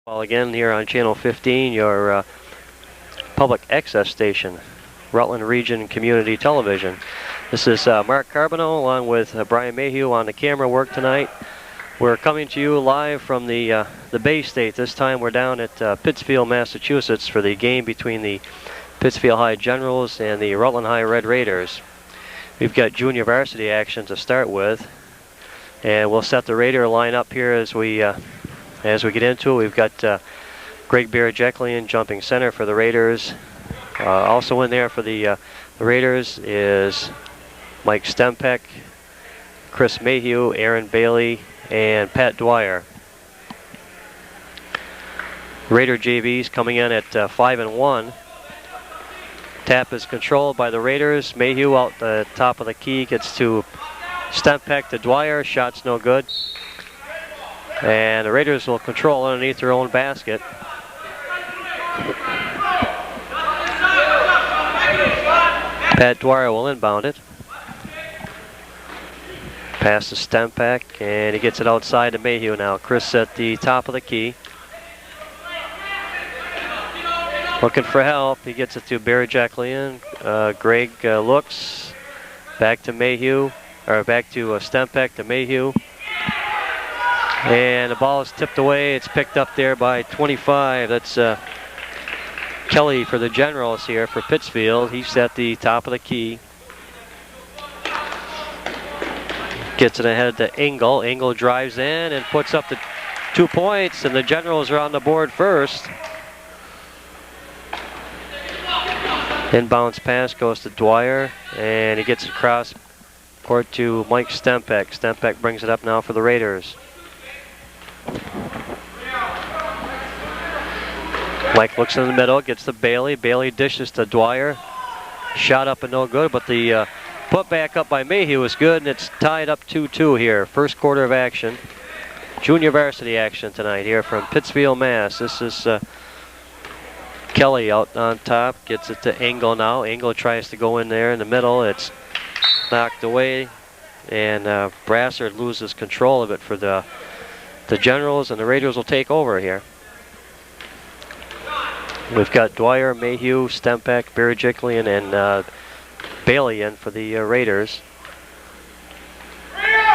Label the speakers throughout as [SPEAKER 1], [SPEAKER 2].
[SPEAKER 1] Well, again here on Channel 15, your public access station, Rutland Region Community Television. This is Mark Carboneau along with Brian Mayhew on the camera work tonight. We're coming to you live from the Bay State. This time we're down at Pittsfield, Massachusetts for the game between the Pittsfield High Generals and the Rutland High Red Raiders. We've got junior varsity action to start with, and we'll set the Raider lineup here as we get into it. We've got Greg Barajeklian jumping center for the Raiders. Also in there for the Raiders is Mike Stempek, Chris Mayhew, Aaron Bailey, and Pat Dwyer. Raider JVs coming in at 5-1. Tap is controlled by the Raiders. Mayhew out the top of the key gets to Stempek to Dwyer. Shot's no good. And the Raiders will control underneath their own basket. Pat Dwyer will inbound it. Pass to Stempek, and he gets it outside to Mayhew now. Chris at the top of the key. Looking for help. He gets it to Barajeklian. Greg looks. Back to Mayhew, or back to Stempek to Mayhew. And the ball is tipped away. It's picked up there by 25. That's Kelly for the Generals here for Pittsfield. He's at the top of the key. Gets it ahead to Engel. Engel drives in and puts up the 2 points, and the Generals are on the board first. Inbounds pass goes to Dwyer, and he gets across court to Mike Stempek. Stempek brings it up now for the Raiders. Mike looks in the middle, gets to Bailey. Bailey dishes to Dwyer. Shot up and no good, but the put back up by Mayhew is good, and it's tied up 2-2 here. First quarter of action. Junior varsity action tonight here from Pittsfield, Mass. This is Kelly out on top, gets it to Engel now. Engel tries to go in there in the middle. It's knocked away, and Brassard loses control of it for the Generals, and the Raiders will take over here. We've got Dwyer, Mayhew, Stempek, Barajeklian, and Bailey in for the Raiders.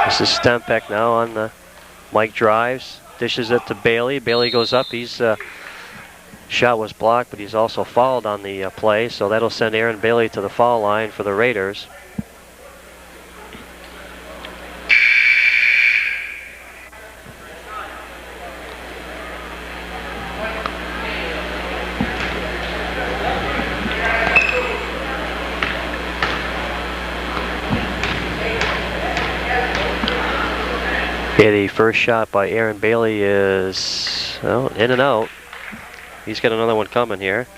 [SPEAKER 1] This is Stempek now on the Mike drives, dishes it to Bailey. Bailey goes up. He's shot was blocked, but he's also fouled on the play, so that'll send Aaron Bailey to the foul line for the Raiders. Okay, the first shot by Aaron Bailey is in and out. He's got another one coming here.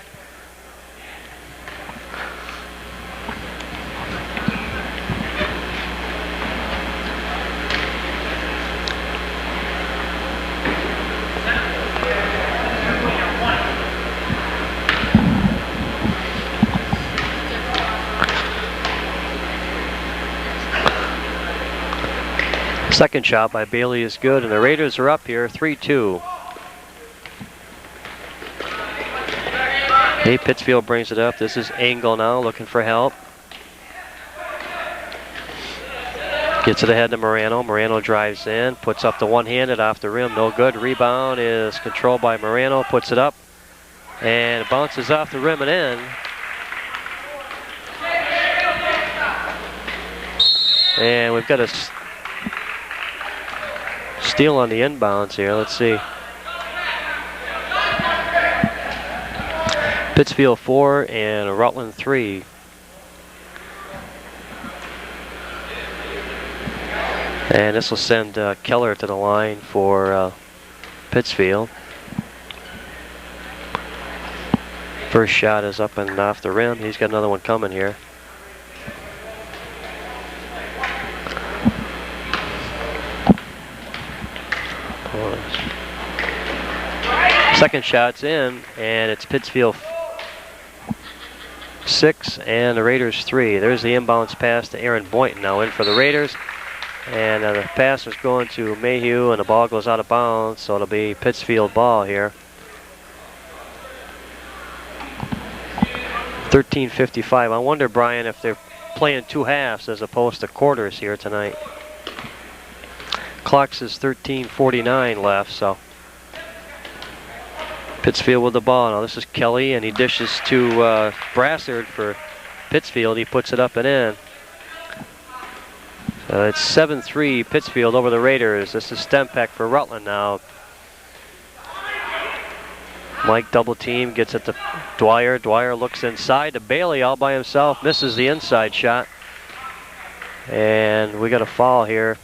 [SPEAKER 1] Second shot by Bailey is good, and the Raiders are up here 3-2. Hey, Pittsfield brings it up. This is Engel now looking for help. Gets it ahead to Morano. Morano drives in, puts up the one-handed off the rim. No good. Rebound is controlled by Morano. Puts it up, and it bounces off the rim and in. And we've got a steal on the inbounds here. Let's see. Pittsfield 4 and Rutland 3. And this will send Keller to the line for Pittsfield. First shot is up and off the rim. He's got another one coming here. Second shot's in, and it's Pittsfield 6 and the Raiders 3. There's the inbounds pass to Aaron Boynton now in for the Raiders. And the pass is going to Mayhew, and the ball goes out of bounds, so it'll be Pittsfield ball here. 13:55. I wonder, Brian, if they're playing 2 halves as opposed to quarters here tonight. Clock says 13:49 left, so Pittsfield with the ball. Now this is Kelly, and he dishes to Brassard for Pittsfield. He puts it up and in. It's 7-3 Pittsfield over the Raiders. This is Stempak for Rutland now. Mike double team, gets it to Dwyer. Dwyer looks inside to Bailey all by himself, misses the inside shot. And we got a foul here.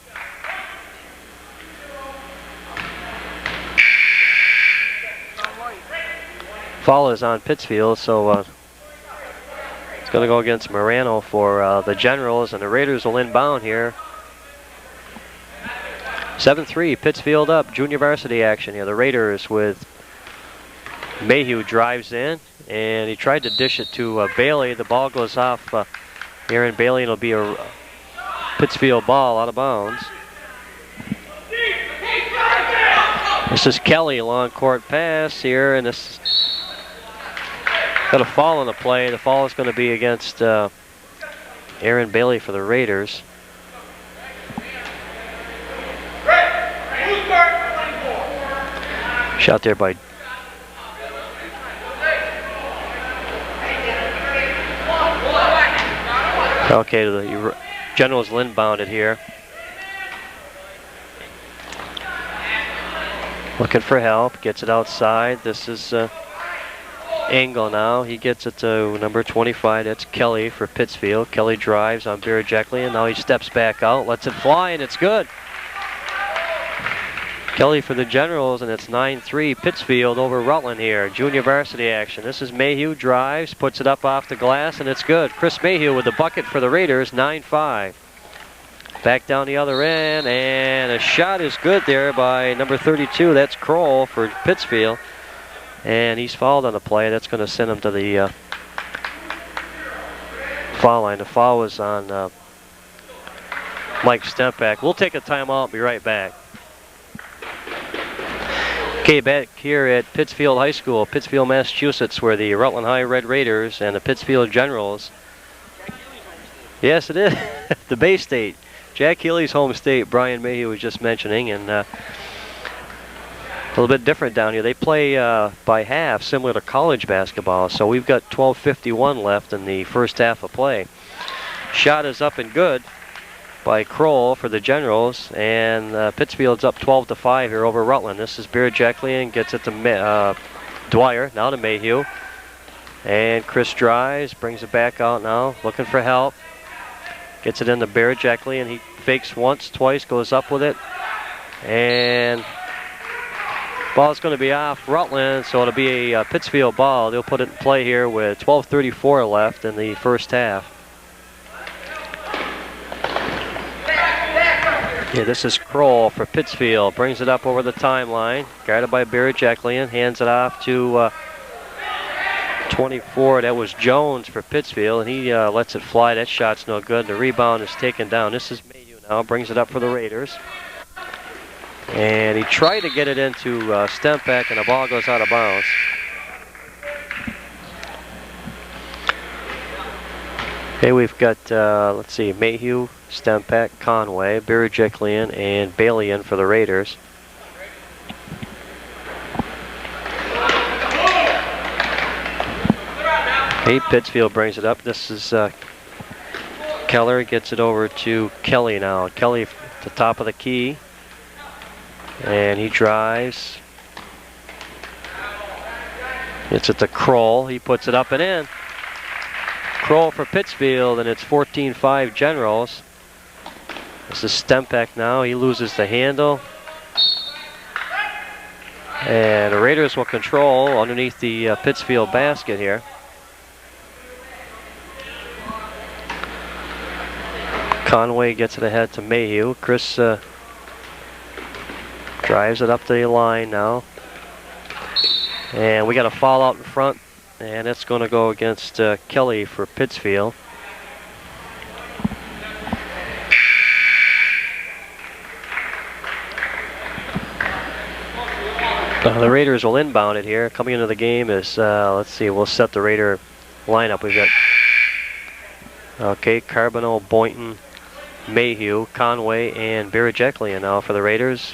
[SPEAKER 1] Foul is on Pittsfield, so it's going to go against Morano for the Generals, and the Raiders will inbound here. 7-3, Pittsfield up, junior varsity action here. The Raiders with Mayhew drives in, and he tried to dish it to Bailey. The ball goes off Aaron Bailey, and it'll be a Pittsfield ball out of bounds. This is Kelly, long court pass here, and this got a foul on the play. The foul is going to be against Aaron Bailey for the Raiders. Shot there by okay, the Generals will inbound it here. Looking for help, gets it outside. This is Engel now. He gets it to number 25. That's Kelly for Pittsfield. Kelly drives on Birajekli, and now he steps back out, lets it fly, and it's good. Kelly for the Generals, and it's 9-3 Pittsfield over Rutland here. Junior varsity action. This is Mayhew, drives, puts it up off the glass, and it's good. Chris Mayhew with the bucket for the Raiders, 9-5. Back down the other end, and a shot is good there by number 32. That's Kroll for Pittsfield. And he's fouled on the play. That's going to send him to the foul line. The foul was on Mike Stempak. We'll take a timeout and be right back. Okay, back here at Pittsfield High School, Pittsfield, Massachusetts, where the Rutland High Red Raiders and the Pittsfield Generals. Yes, it is. The Bay State. Jack Healy's home state, Brian Mayhew was just mentioning, and a little bit different down here. They play by half, similar to college basketball. So we've got 12:51 left in the first half of play. Shot is up and good by Kroll for the Generals, and Pittsfield's up 12-5 here over Rutland. This is Birajekli, and gets it to Dwyer, now to Mayhew. And Chris drives, brings it back out now, looking for help. Gets it into Birajekli, and he fakes once, twice, goes up with it. And ball's going to be off Rutland, so it'll be a Pittsfield ball. They'll put it in play here with 12:34 left in the first half. Yeah, this is Kroll for Pittsfield. Brings it up over the timeline. Guarded by Birajekli, and hands it off to 24. That was Jones for Pittsfield, and he lets it fly. That shot's no good. The rebound is taken down. This is Mayhew now. Brings it up for the Raiders. And he tried to get it into Stempak, and the ball goes out of bounds. Okay, we've got, let's see, Mayhew, Stempak, Conway, Birajekli, and Bailey in for the Raiders. Hey, Pittsfield brings it up. This is Keller, gets it over to Kelly now. Kelly at the top of the key. And he drives. It's at the Kroll. He puts it up and in. Kroll for Pittsfield, and it's 14-5 Generals. This is Stempak now. He loses the handle. And the Raiders will control underneath the Pittsfield basket here. Conway gets it ahead to Mayhew. Chris drives it up the line now. And we got a foul out in front, and it's going to go against Kelly for Pittsfield. The Raiders will inbound it here. Coming into the game is, let's see, we'll set the Raider lineup. We've got, okay, Carboneau, Boynton, Mayhew, Conway, and Birajeklian now for the Raiders.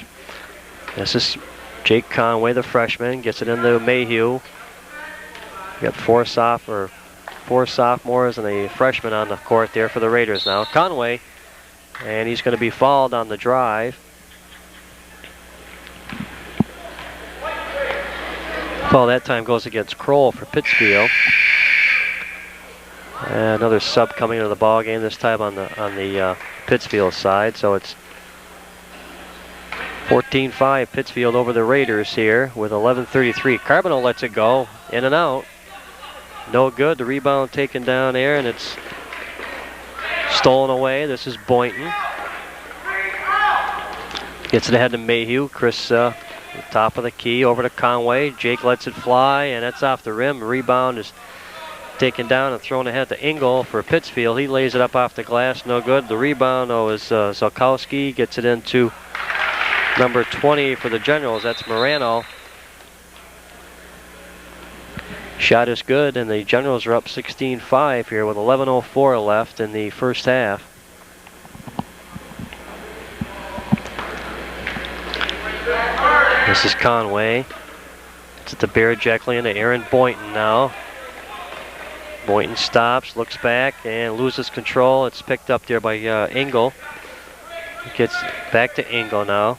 [SPEAKER 1] This is Jake Conway, the freshman, gets it into Mayhew. We got four sophomores and a freshman on the court there for the Raiders now. Conway, and he's going to be fouled on the drive. Foul that time goes against Kroll for Pittsfield. And another sub coming into the ball game, this time on the Pittsfield side. So it's 14-5 Pittsfield over the Raiders here with 11:33. Carboneau lets it go, in and out. No good. The rebound taken down there, and it's stolen away. This is Boynton. Gets it ahead to Mayhew. Chris, top of the key, over to Conway. Jake lets it fly, and that's off the rim. Rebound is taken down and thrown ahead to Engel for Pittsfield. He lays it up off the glass, no good. The rebound, is Zalkowski. Gets it into number 20 for the Generals. That's Morano. Shot is good, and the Generals are up 16-5 here with 11:04 left in the first half. This is Conway. It's at the Birajeklian to Aaron Boynton now. Boynton stops, looks back, and loses control. It's picked up there by Engel. Gets back to Engel now.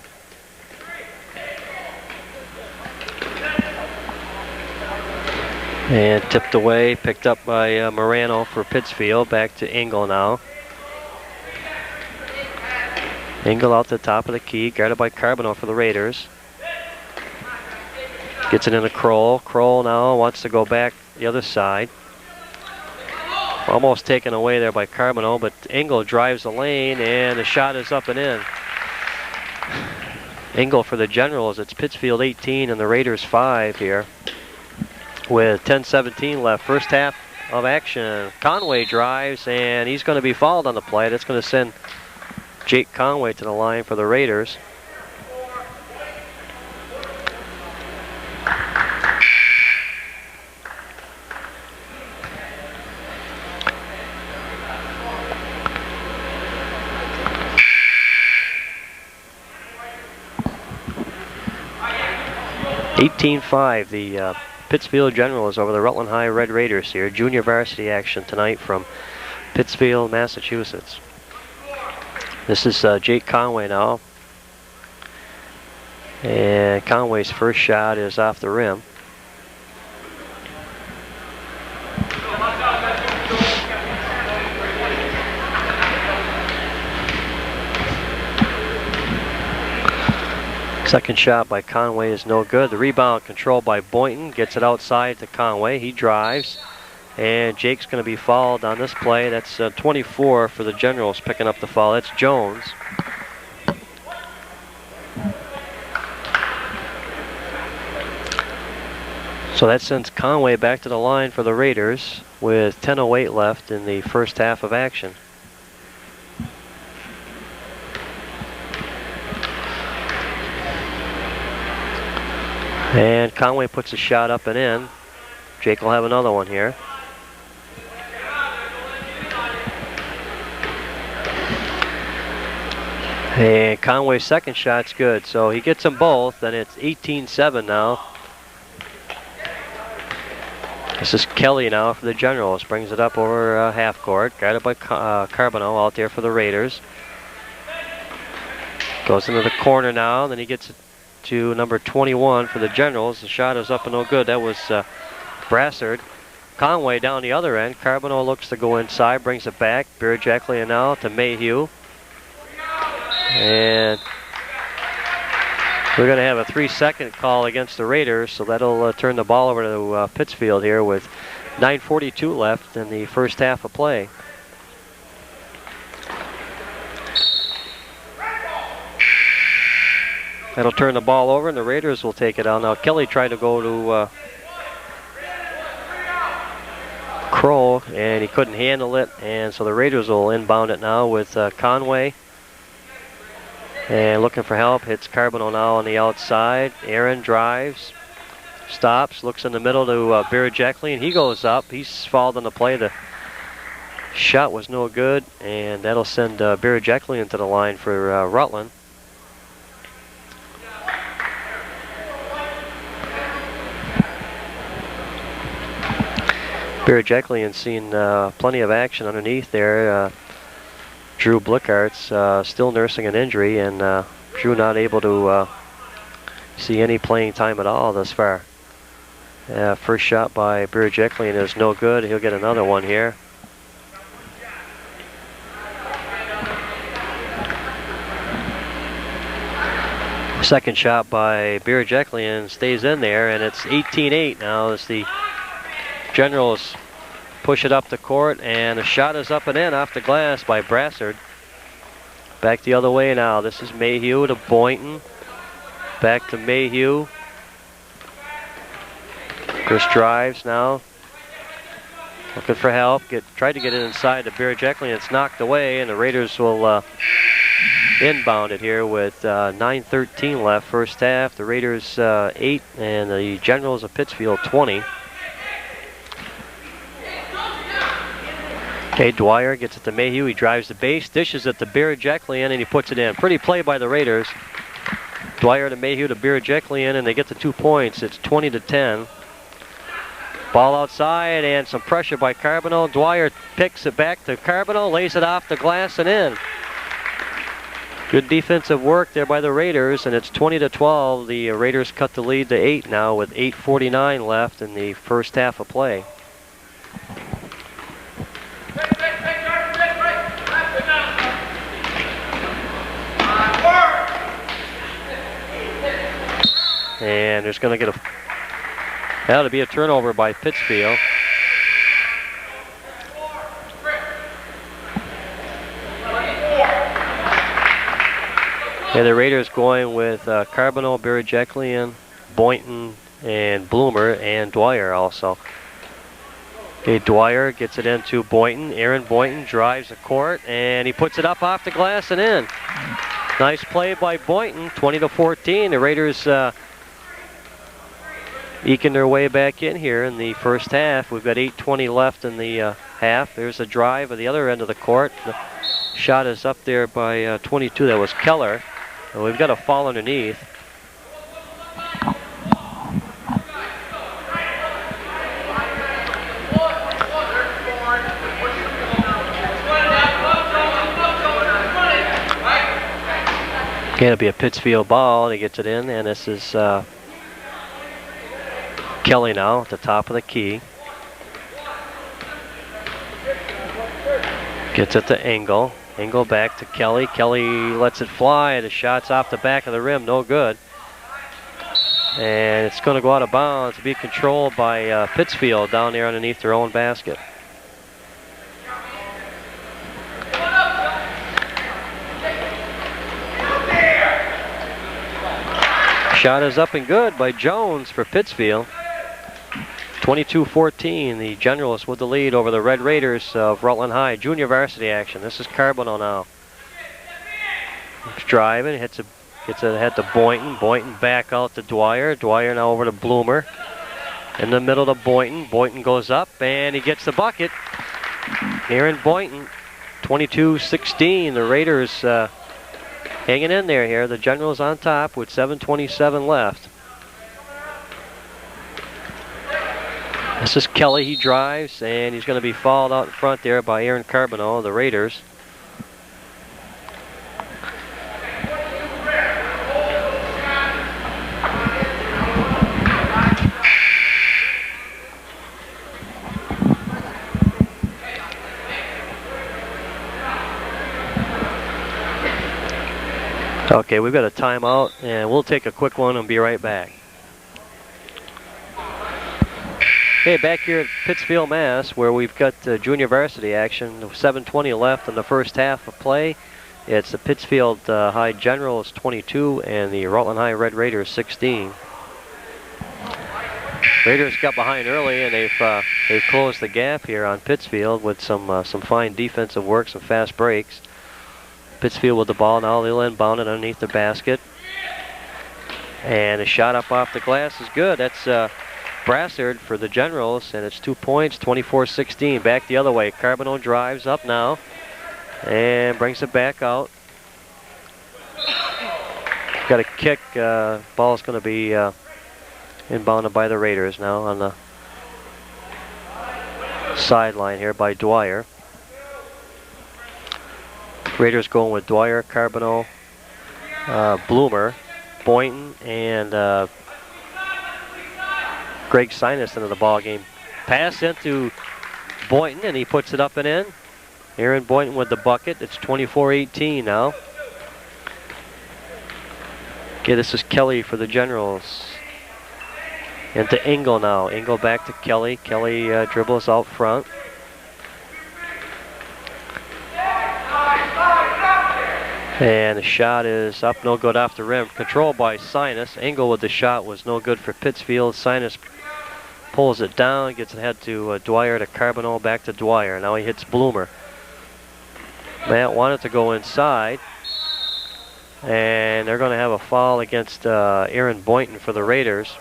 [SPEAKER 1] And tipped away, picked up by Morano for Pittsfield. Back to Engel now. Engel out the top of the key, guarded by Carboneau for the Raiders. Gets it into Kroll. Kroll now wants to go back the other side. Almost taken away there by Carboneau, but Engel drives the lane, and the shot is up and in. Engel for the Generals. It's Pittsfield 18 and the Raiders 5 here, with 10:17 left. First half of action. Conway drives, and he's going to be fouled on the play. That's going to send Jake Conway to the line for the Raiders. The Pittsfield Generals over the Rutland High Red Raiders here. Junior varsity action tonight from Pittsfield, Massachusetts. This is Jake Conway now. And Conway's first shot is off the rim. Second shot by Conway is no good. The rebound controlled by Boynton. Gets it outside to Conway. He drives. And Jake's going to be fouled on this play. That's 24 for the Generals picking up the foul. That's Jones. So that sends Conway back to the line for the Raiders with 10:08 left in the first half of action. And Conway puts a shot up and in. Jake will have another one here. And Conway's second shot's good, so he gets them both, and it's 18-7 now. This is Kelly now for the Generals. Brings it up over half court, guarded by Carboneau out there for the Raiders. Goes into the corner now, then he gets it to number 21 for the Generals. The shot is up and no good. That was Brassard. Conway down the other end. Carboneau looks to go inside, brings it back. Birajeklian now to Mayhew. And we're going to have a 3-second call against the Raiders, so that'll turn the ball over to Pittsfield here with 9:42 left in the first half of play. That'll turn the ball over, and the Raiders will take it out. Now, Kelly tried to go to Kroll, and he couldn't handle it, and so the Raiders will inbound it now with Conway. And looking for help, hits Carboneau now on the outside. Aaron drives, stops, looks in the middle to Birajekli, and he goes up. He's fouled on the play. The shot was no good, and that'll send Birajekli into the line for Rutland. Birajekli seen plenty of action underneath there. Drew Blickart's still nursing an injury, and Drew not able to see any playing time at all thus far. First shot by Birajekli is no good. He'll get another one here. Second shot by Birajekli stays in there, and it's 18-8 now as the Generals push it up the court, and the shot is up and in off the glass by Brassard. Back the other way now. This is Mayhew to Boynton. Back to Mayhew. Chris drives now. Looking for help. Tried to get it inside to Birajekli, and it's knocked away, and the Raiders will inbound it here with 9:13 left first half. The Raiders 8 and the Generals of Pittsfield 20. Okay, Dwyer gets it to Mayhew. He drives the base, dishes it to Birajekli, and he puts it in. Pretty play by the Raiders. Dwyer to Mayhew to Birajekli, and they get the 2 points. It's 20-10. Ball outside, and some pressure by Carboneau. Dwyer picks it back to Carboneau, lays it off the glass and in. Good defensive work there by the Raiders, and it's 20-12. The Raiders cut the lead to 8 now with 8:49 left in the first half of play. And there's going to get that'll be a turnover by Pittsfield. Yeah, the Raiders going with Carboneau, Birajekli, Boynton, and Bloomer, and Dwyer also. Okay, Dwyer gets it into Boynton. Aaron Boynton drives the court, and he puts it up off the glass and in. Nice play by Boynton, 20-14. The Raiders eking their way back in here in the first half. We've got 8:20 left in the half. There's a drive at the other end of the court. The shot is up there by 22. That was Keller. And we've got a foul underneath. It'll be a Pittsfield ball. He gets it in, and this is Kelly now at the top of the key. Gets it to Engel. Engel back to Kelly. Kelly lets it fly. The shot's off the back of the rim. No good. And it's going to go out of bounds. Be controlled by Pittsfield down there underneath their own basket. Shot is up and good by Jones for Pittsfield. 22-14, the Generals with the lead over the Red Raiders of Rutland High. Junior varsity action. This is Carboneau now. He's driving, gets it ahead to Boynton. Boynton back out to Dwyer. Dwyer now over to Bloomer. In the middle to Boynton. Boynton goes up, and he gets the bucket. Aaron Boynton, 22-16. The Raiders hanging in there here. The Generals on top with 7:27 left. This is Kelly. He drives, and he's going to be fouled out in front there by Aaron Carboneau, the Raiders. Okay, we've got a timeout, and we'll take a quick one and be right back. Okay, back here at Pittsfield, Mass, where we've got junior varsity action. 7:20 left in the first half of play. It's the Pittsfield High Generals 22 and the Rutland High Red Raiders 16. Raiders got behind early, and they've closed the gap here on Pittsfield with some fine defensive work, some fast breaks. Pittsfield with the ball now. They'll inbound it underneath the basket. And a shot up off the glass is good. That's Brassard for the Generals, and it's 2 points, 24-16. Back the other way. Carboneau drives up now and brings it back out. Got a kick. Ball's going to be inbounded by the Raiders now on the sideline here by Dwyer. Raiders going with Dwyer, Carboneau, Bloomer, Boynton, and Greg Sinus into the ball game. Pass into Boynton, and he puts it up and in. Aaron Boynton with the bucket. It's 24-18 now. Okay, this is Kelly for the Generals. Into Engel now. Engel back to Kelly. Kelly dribbles out front. And the shot is up, no good off the rim. Controlled by Sinus. Engel with the shot was no good for Pittsfield. Sinus pulls it down, gets it ahead to Dwyer, to Carboneau, back to Dwyer. Now he hits Bloomer. Matt wanted to go inside. And they're going to have a foul against Aaron Boynton for the Raiders.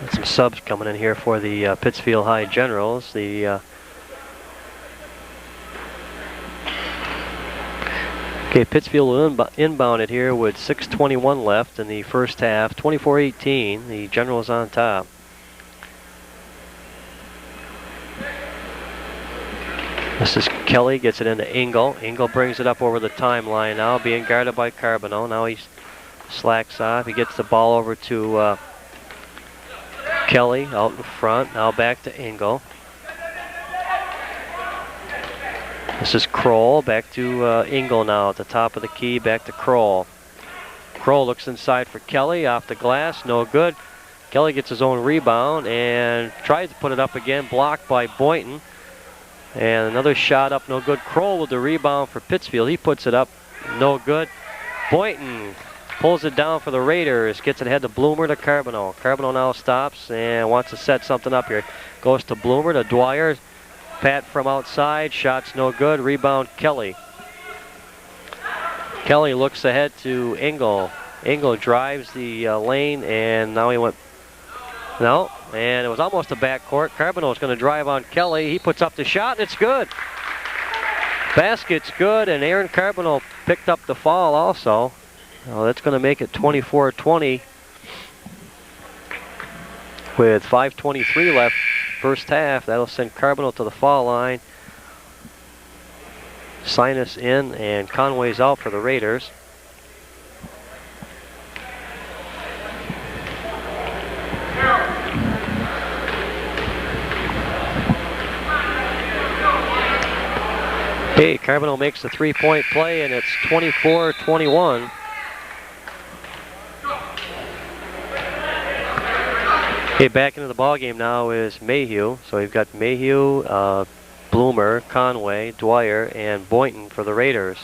[SPEAKER 1] And some subs coming in here for the Pittsfield High Generals. Okay, Pittsfield will inbound it here with 6:21 left in the first half. 24-18. The Generals on top. This is Kelly, gets it into Engel. Engel brings it up over the timeline now, being guarded by Carboneau. Now he slacks off. He gets the ball over to Kelly out in front. Now back to Engel. This is Kroll, back to Engel now at the top of the key, back to Kroll. Kroll looks inside for Kelly, off the glass, no good. Kelly gets his own rebound and tries to put it up again, blocked by Boynton. And another shot up, no good. Kroll with the rebound for Pittsfield. He puts it up, no good. Boynton pulls it down for the Raiders, gets it ahead to Bloomer, to Carboneau. Carboneau now stops and wants to set something up here. Goes to Bloomer, to Dwyer. Pat from outside, shots no good. Rebound Kelly. Kelly looks ahead to Engel. Engel drives the lane, and now he went, no, and it was almost a backcourt. Carboneau is going to drive on Kelly. He puts up the shot, and it's good. Basket's good, and Aaron Carboneau picked up the foul also. Well, that's going to make it 24-20 with 5:23 left first half. That'll send Carboneau to the foul line. Sinus in, and Conway's out for the Raiders. Hey, Carboneau makes the three-point play, and it's 24-21. Okay, back into the ball game now is Mayhew. So we've got Mayhew, Bloomer, Conway, Dwyer, and Boynton for the Raiders.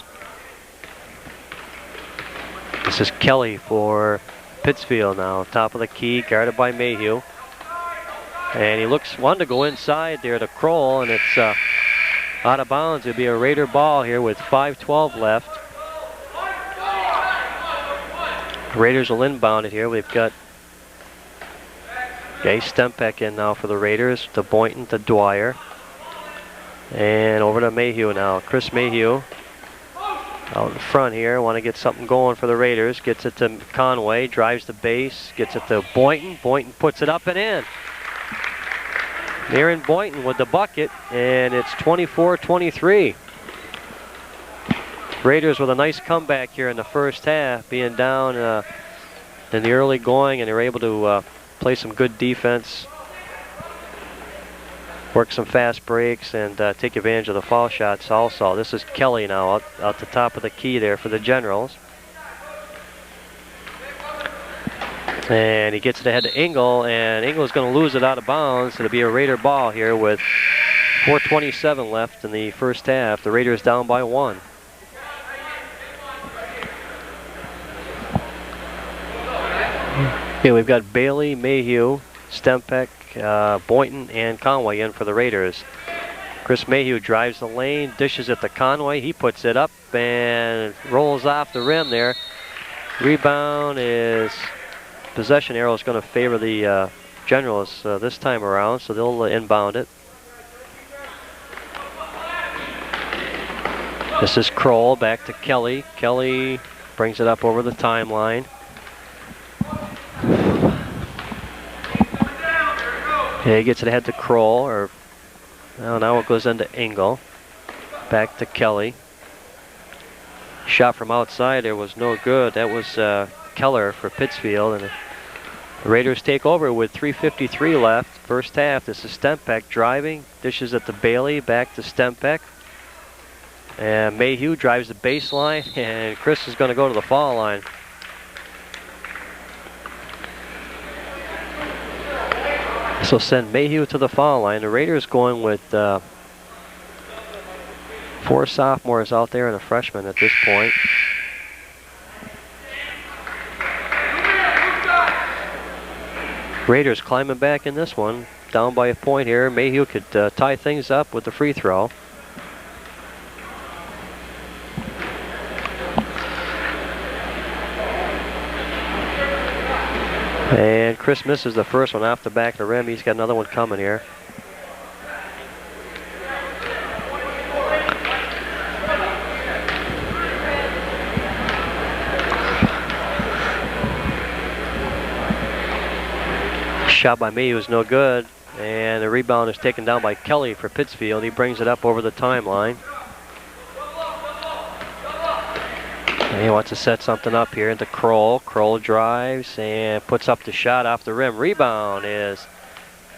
[SPEAKER 1] This is Kelly for Pittsfield now, top of the key, guarded by Mayhew. And he wanted to go inside there to Kroll, and it's out of bounds. It'll be a Raider ball here with 5:12 left. The Raiders will inbound it here. We've got Stempek in now for the Raiders, to Boynton, to Dwyer. And over to Mayhew now. Chris Mayhew out in front here. Want to get something going for the Raiders. Gets it to Conway, drives the base, gets it to Boynton. Boynton puts it up and in. Aaron Boynton with the bucket, and it's 24-23. Raiders with a nice comeback here in the first half, being down in the early going, and they're able to play some good defense, work some fast breaks, and take advantage of the foul shots also. This is Kelly now out the top of the key there for the Generals. And he gets it ahead to Engel, and Engel's going to lose it out of bounds. It'll be a Raider ball here with 4:27 left in the first half. The Raiders down by 1. Okay, we've got Bailey, Mayhew, Stempek, Boynton, and Conway in for the Raiders. Chris Mayhew drives the lane, dishes it to Conway. He puts it up and rolls off the rim there. Rebound is, possession arrow is going to favor the Generals this time around, so they'll inbound it. This is Kroll, back to Kelly. Kelly brings it up over the timeline. Yeah, he gets it ahead to Kroll, or now it goes into Engel. Back to Kelly. Shot from outside there was no good. That was Keller for Pittsfield, and the Raiders take over with 3:53 left, first half. This is Stempeck driving, dishes it to Bailey, back to Stempeck. And Mayhew drives the baseline, and Chris is going to go to the foul line. This will send Mayhew to the foul line. The Raiders going with 4 sophomores out there and a freshman at this point. Raiders climbing back in this one, down by a point here. Mayhew could tie things up with the free throw. And Chris misses the first one off the back of the rim. He's got another one coming here. Shot by Mayhew is no good, and the rebound is taken down by Kelly for Pittsfield. He brings it up over the timeline. And he wants to set something up here into Kroll. Kroll drives and puts up the shot off the rim. Rebound is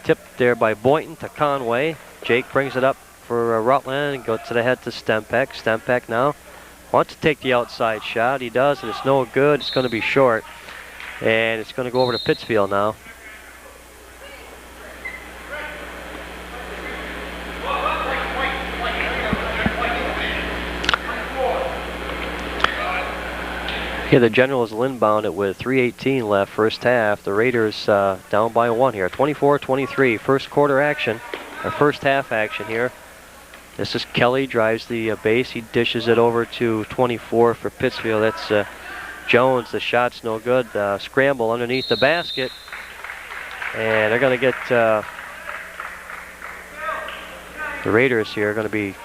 [SPEAKER 1] tipped there by Boynton to Conway. Jake brings it up for Rutland and goes to the head to Stempeck. Stempeck now wants to take the outside shot. He does, and it's no good. It's going to be short, and it's going to go over to Pittsfield now. Here the Generals will inbound it with 3:18 left, first half. The Raiders down by 1 here, 24-23. First quarter action, or first half action here. This is Kelly, drives the base. He dishes it over to 24 for Pittsfield. That's Jones. The shot's no good. Scramble underneath the basket. And they're going to get the Raiders here are going to be,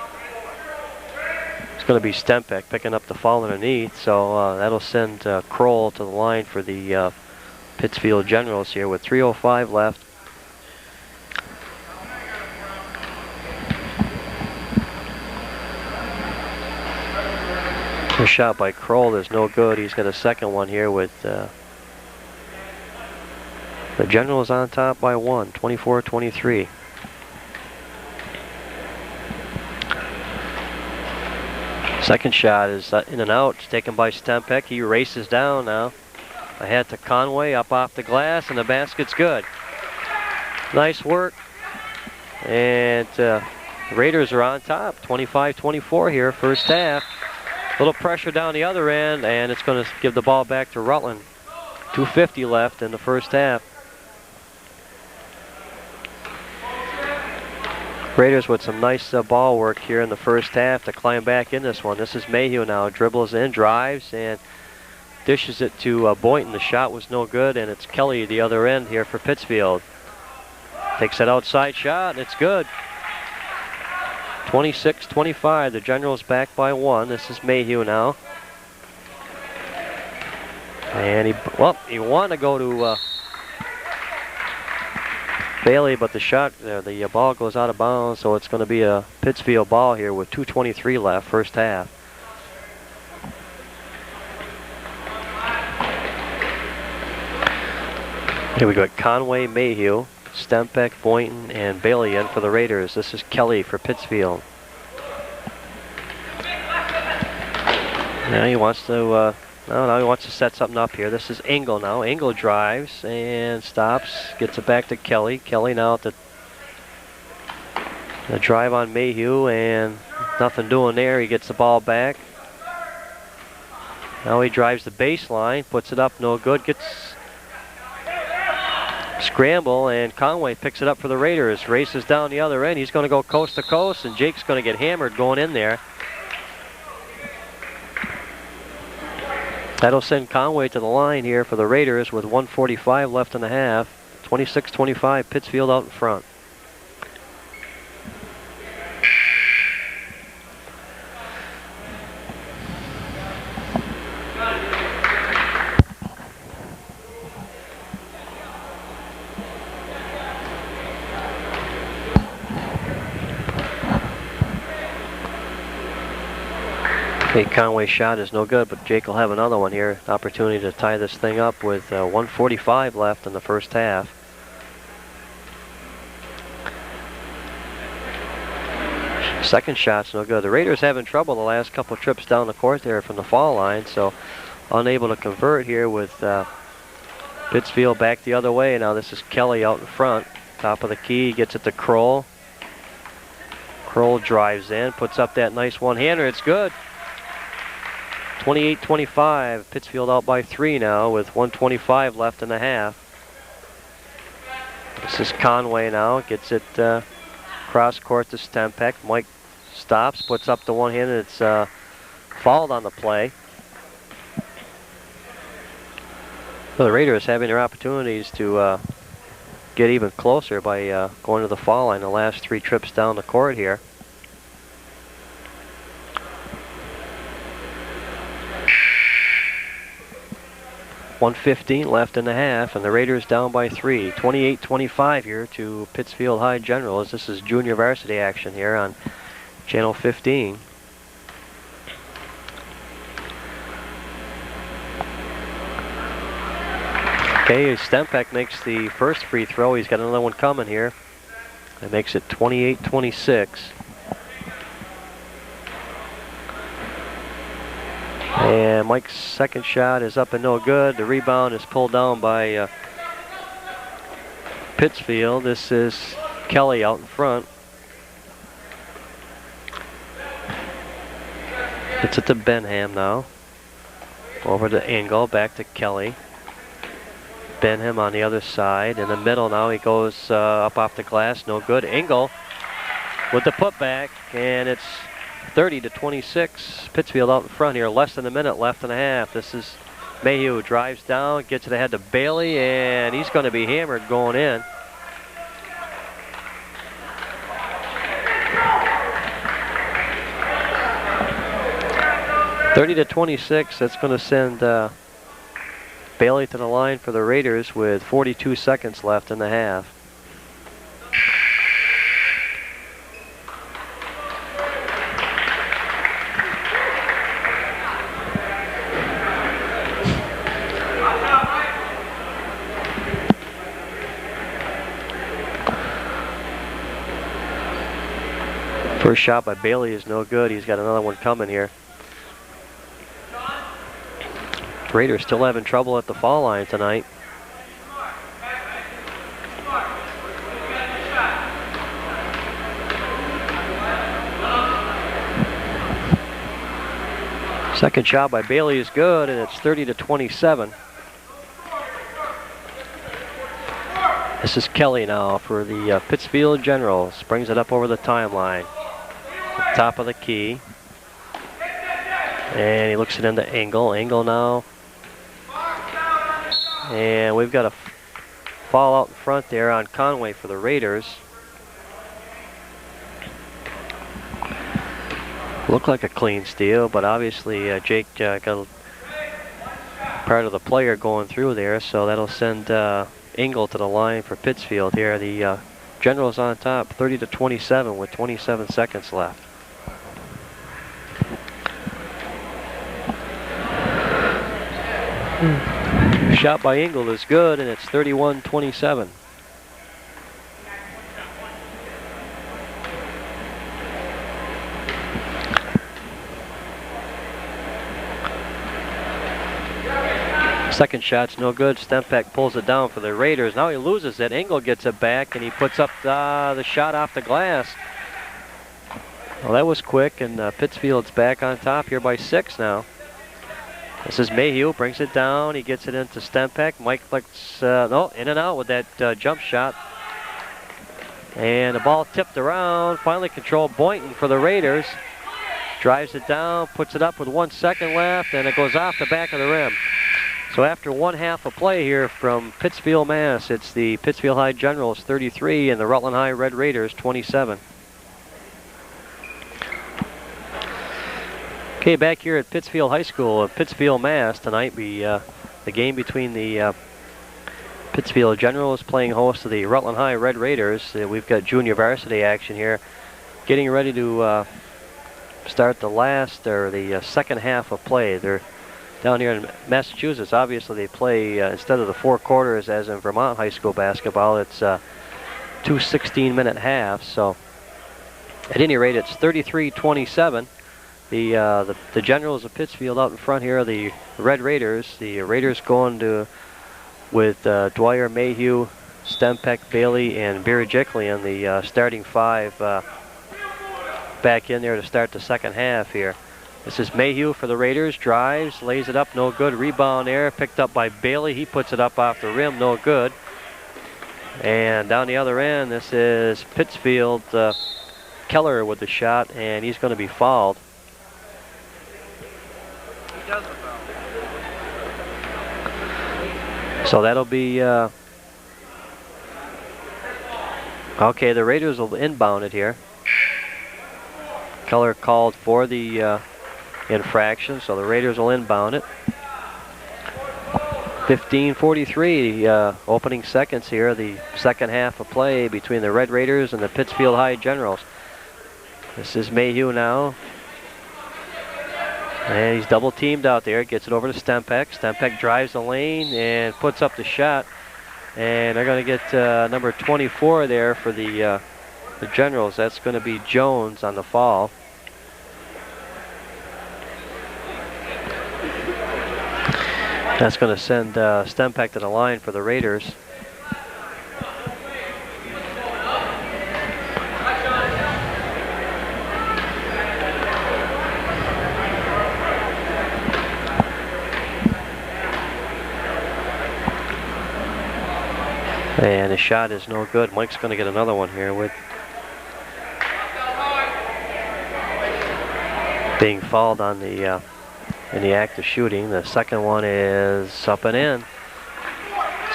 [SPEAKER 1] it's going to be Stempeck picking up the foul underneath, so that'll send Kroll to the line for the Pittsfield Generals here with 3:05 left. A shot by Kroll is no good. He's got a second one here with the Generals on top by 1, 24-23. Second shot is in and out, taken by Stempeck. He races down now. Ahead to Conway, up off the glass, and the basket's good. Nice work. And the Raiders are on top, 25-24 here, first half. A little pressure down the other end, and it's going to give the ball back to Rutland. 2:50 left in the first half. Raiders with some nice ball work here in the first half to climb back in this one. This is Mayhew now, dribbles in, drives, and dishes it to Boynton. The shot was no good, and it's Kelly the other end here for Pittsfield. Takes that outside shot, and it's good. 26-25, the Generals back by 1. This is Mayhew now. And he wanted to go to Bailey, but the shot, the ball goes out of bounds, so it's going to be a Pittsfield ball here with 2:23 left, first half. Here we got Conway, Mayhew, Stempeck, Boynton, and Bailey in for the Raiders. This is Kelly for Pittsfield. Now he wants to now he wants to set something up here. This is Engel now. Engel drives and stops, gets it back to Kelly. Kelly now at the drive on Mayhew, and nothing doing there. He gets the ball back. Now he drives the baseline, puts it up, no good. Gets scramble, and Conway picks it up for the Raiders. Races down the other end. He's going to go coast to coast, and Jake's going to get hammered going in there. That'll send Conway to the line here for the Raiders with 1:45 left in the half. 26-25, Pittsfield out in front. Okay, Conway's shot is no good, but Jake will have another one here. Opportunity to tie this thing up with 1:45 left in the first half. Second shot's no good. The Raiders having trouble the last couple trips down the court there from the foul line, so unable to convert here with Pittsfield back the other way. Now this is Kelly out in front. Top of the key, gets it to Kroll. Kroll drives in, puts up that nice one-hander. It's good. 28-25, Pittsfield out by 3 now with 1:25 left in the half. This is Conway now, gets it cross court to Stempek. Mike stops, puts up the one-handed. It's fouled on the play. So the Raiders having their opportunities to get even closer by going to the foul line the last 3 trips down the court here. .115 left in the half, and the Raiders down by 3. 28-25 here to Pittsfield High Generals. This is junior varsity action here on Channel 15. Okay, Stempek makes the first free throw. He's got another one coming here. That makes it 28-26. And Mike's second shot is up and no good. The rebound is pulled down by Pittsfield. This is Kelly out in front. It's it to Benham now. Over to Engel, back to Kelly. Benham on the other side. In the middle now, he goes up off the glass. No good. Engel with the putback, and it's 30-26. Pittsfield out in front here. Less than a minute left in the half. This is Mayhew, drives down, gets it ahead to Bailey, and he's going to be hammered going in. (30-26). That's going to send Bailey to the line for the Raiders with 42 seconds left in the half. First shot by Bailey is no good. He's got another one coming here. Raiders still having trouble at the foul line tonight. Second shot by Bailey is good, and it's 30-27. This is Kelly now for the Pittsfield Generals. Brings it up over the timeline. Top of the key. And he looks it into Engel. Engel now. And we've got a foul out in front there on Conway for the Raiders. Looked like a clean steal, but obviously Jake got part of the player going through there, so that'll send Engel to the line for Pittsfield here. The Generals on top, 30-27 with 27 seconds left. Shot by Engel is good, and it's 31-27. Second shot's no good. Stempek pulls it down for the Raiders. Now he loses it. Engel gets it back, and he puts up the shot off the glass. Well, that was quick, and Pittsfield's back on top here by 6 now. This is Mayhew, brings it down. He gets it into Stempeck. Mike flicks, no, in and out with that jump shot. And the ball tipped around. Finally controlled Boynton for the Raiders. Drives it down, puts it up with 1 second left, and it goes off the back of the rim. So after 1/2 of play here from Pittsfield, Mass, it's the Pittsfield High Generals 33 and the Rutland High Red Raiders 27. Okay, back here at Pittsfield High School, Pittsfield, Mass, tonight the game between the Pittsfield Generals playing host to the Rutland High Red Raiders. We've got junior varsity action here, getting ready to start the second half of play. They're down here in Massachusetts. Obviously, they play instead of the 4 quarters as in Vermont high school basketball. It's 2 16-minute halves. So, at any rate, it's 33-27. The Generals of Pittsfield out in front here. The Red Raiders. The Raiders going to with Dwyer, Mayhew, Stempeck, Bailey, and Birajiklian, the starting 5 back in there to start the second half here. This is Mayhew for the Raiders. Drives, lays it up, no good. Rebound there, picked up by Bailey. He puts it up off the rim, no good. And down the other end, this is Pittsfield. Keller with the shot, and he's going to be fouled. So that'll be okay. The Raiders will inbound it here. Keller called for the infraction, so the Raiders will inbound it. 15:43 opening seconds here, the second half of play between the Red Raiders and the Pittsfield High Generals. This is Mayhew now. And he's double teamed out there, gets it over to Stempeck. Stempeck drives the lane and puts up the shot. And they're going to get number 24 there for the Generals. That's going to be Jones on the foul. That's going to send Stempeck to the line for the Raiders. And the shot is no good. Mike's going to get another one here with being fouled on the in the act of shooting. The second one is up and in.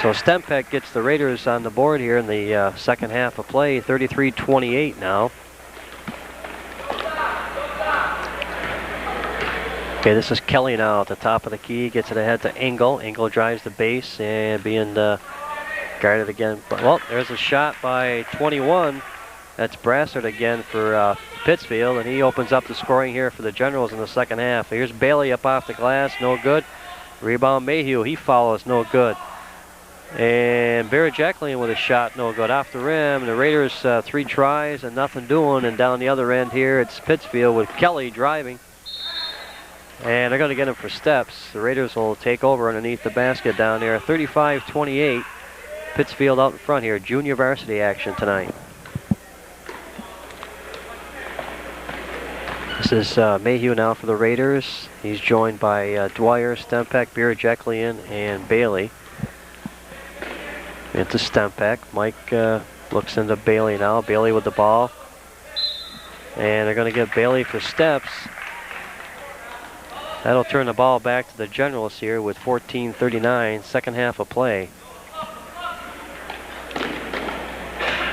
[SPEAKER 1] So Stempeck gets the Raiders on the board here in the second half of play. 33-28 now. Okay, this is Kelly now at the top of the key. Gets it ahead to Engel. Engel drives the base and being guarded again. Well, there's a shot by 21. That's Brassard again for Pittsfield, and he opens up the scoring here for the Generals in the second half. Here's Bailey up off the glass, no good. Rebound Mayhew, he follows, no good. And Birajiklian with a shot, no good. Off the rim, the Raiders 3 tries and nothing doing, and down the other end here, it's Pittsfield with Kelly driving. And they're going to get him for steps. The Raiders will take over underneath the basket down there. 35-28. Pittsfield out in front here. Junior varsity action tonight. This is Mayhew now for the Raiders. He's joined by Dwyer, Stempeck, Birajiklian, and Bailey. Into Stempeck. Mike looks into Bailey now. Bailey with the ball. And they're going to get Bailey for steps. That'll turn the ball back to the Generals here with 14:39, second half of play.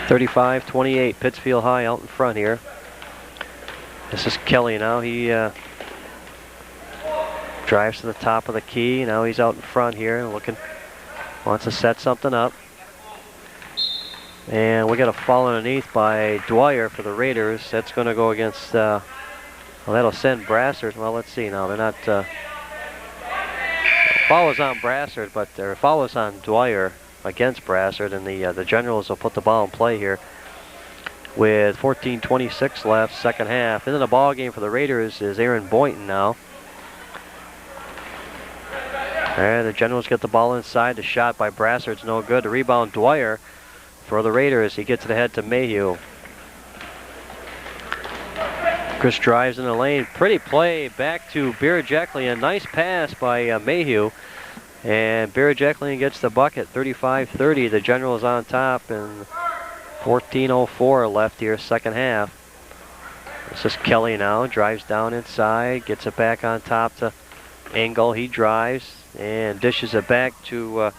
[SPEAKER 1] 35-28, Pittsfield High out in front here. This is Kelly now. He drives to the top of the key. Now he's out in front here looking, wants to set something up. And we got a foul underneath by Dwyer for the Raiders. That's going to go against, well, that'll send Brassard. Well, let's see now. They're not, foul was on Brassard, but their foul was on Dwyer against Brassard, and the Generals will put the ball in play here with 14:26 left, second half. Into the ball game for the Raiders is Aaron Boynton now. And the Generals get the ball inside. The shot by Brassard's no good. The rebound Dwyer for the Raiders. He gets it ahead to Mayhew. Chris drives in the lane. Pretty play back to Birajeklian. Nice pass by Mayhew. And Birajeklian gets the bucket, 35-30. The Generals on top, and 14:04 left here, second half. This is Kelly now, drives down inside, gets it back on top to Engel. He drives and dishes it back to,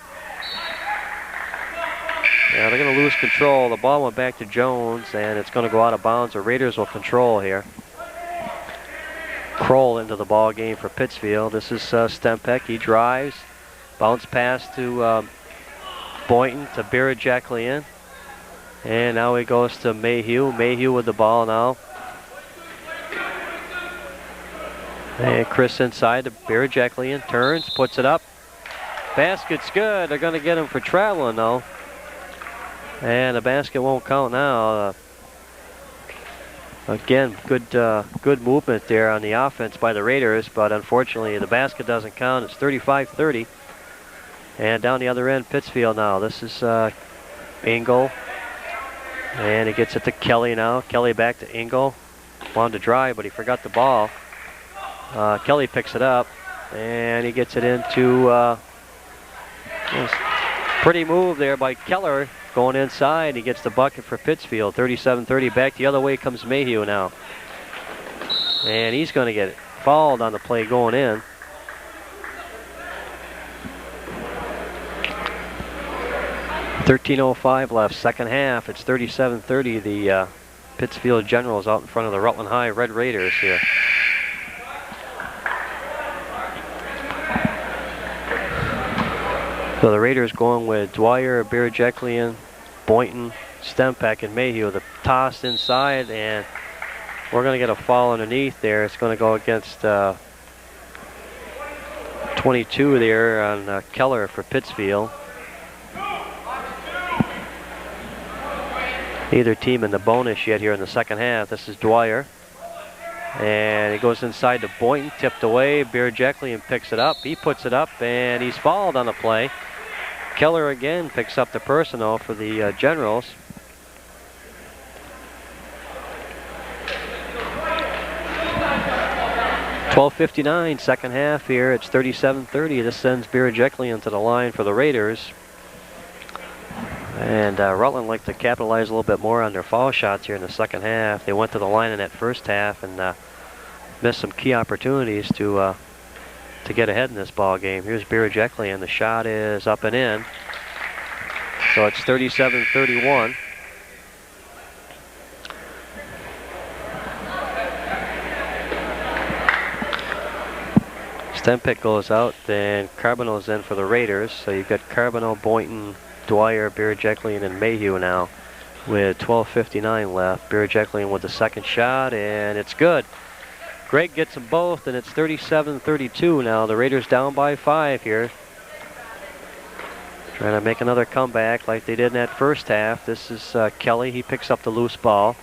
[SPEAKER 1] yeah, they're going to lose control. The ball went back to Jones, and it's going to go out of bounds. The Raiders will control here. Kroll into the ball game for Pittsfield. This is Stempek. He drives. Bounce pass to Boynton to Birajeklian. And now he goes to Mayhew. Mayhew with the ball now. And Chris inside to Birajeklian. Turns, puts it up. Basket's good. They're going to get him for traveling though. And the basket won't count now. Again, good movement there on the offense by the Raiders, but unfortunately the basket doesn't count. It's 35-30. And down the other end, Pittsfield now. This is Engel. And he gets it to Kelly now. Kelly back to Engel. Wanted to drive, but he forgot the ball. Kelly picks it up, and he gets it into... pretty move there by Keller. Going inside, he gets the bucket for Pittsfield. 37-30. Back the other way comes Mayhew now. And he's going to get fouled on the play going in. .13:05 left, second half. It's 37-30. The Pittsfield Generals out in front of the Rutland High Red Raiders here. So the Raiders going with Dwyer, Birajeklian, Boynton, Stempek, and Mayhew. The toss inside, and we're going to get a foul underneath there. It's going to go against 22 there on Keller for Pittsfield. Neither team in the bonus yet here in the second half. This is Dwyer. And he goes inside to Boynton, tipped away. Birajeklian picks it up. He puts it up, and he's fouled on the play. Keller again picks up the personal for the Generals. .12:59, second half here. It's 37-30. This sends Birajeklian to the line for the Raiders. And Rutland like to capitalize a little bit more on their foul shots here in the second half. They went to the line in that first half and missed some key opportunities to get ahead in this ball game. Here's Birajeklian. The shot is up and in. So it's 37-31. Stempek goes out, then Carboneau's in for the Raiders. So you've got Carboneau, Boynton, Dwyer, Birajeklian, and Mayhew now with 12:59 left. Birajeklian with the second shot, and it's good. Greg gets them both, and it's 37-32 now. The Raiders down by 5 here. Trying to make another comeback like they did in that first half. This is Kelly. He picks up the loose ball.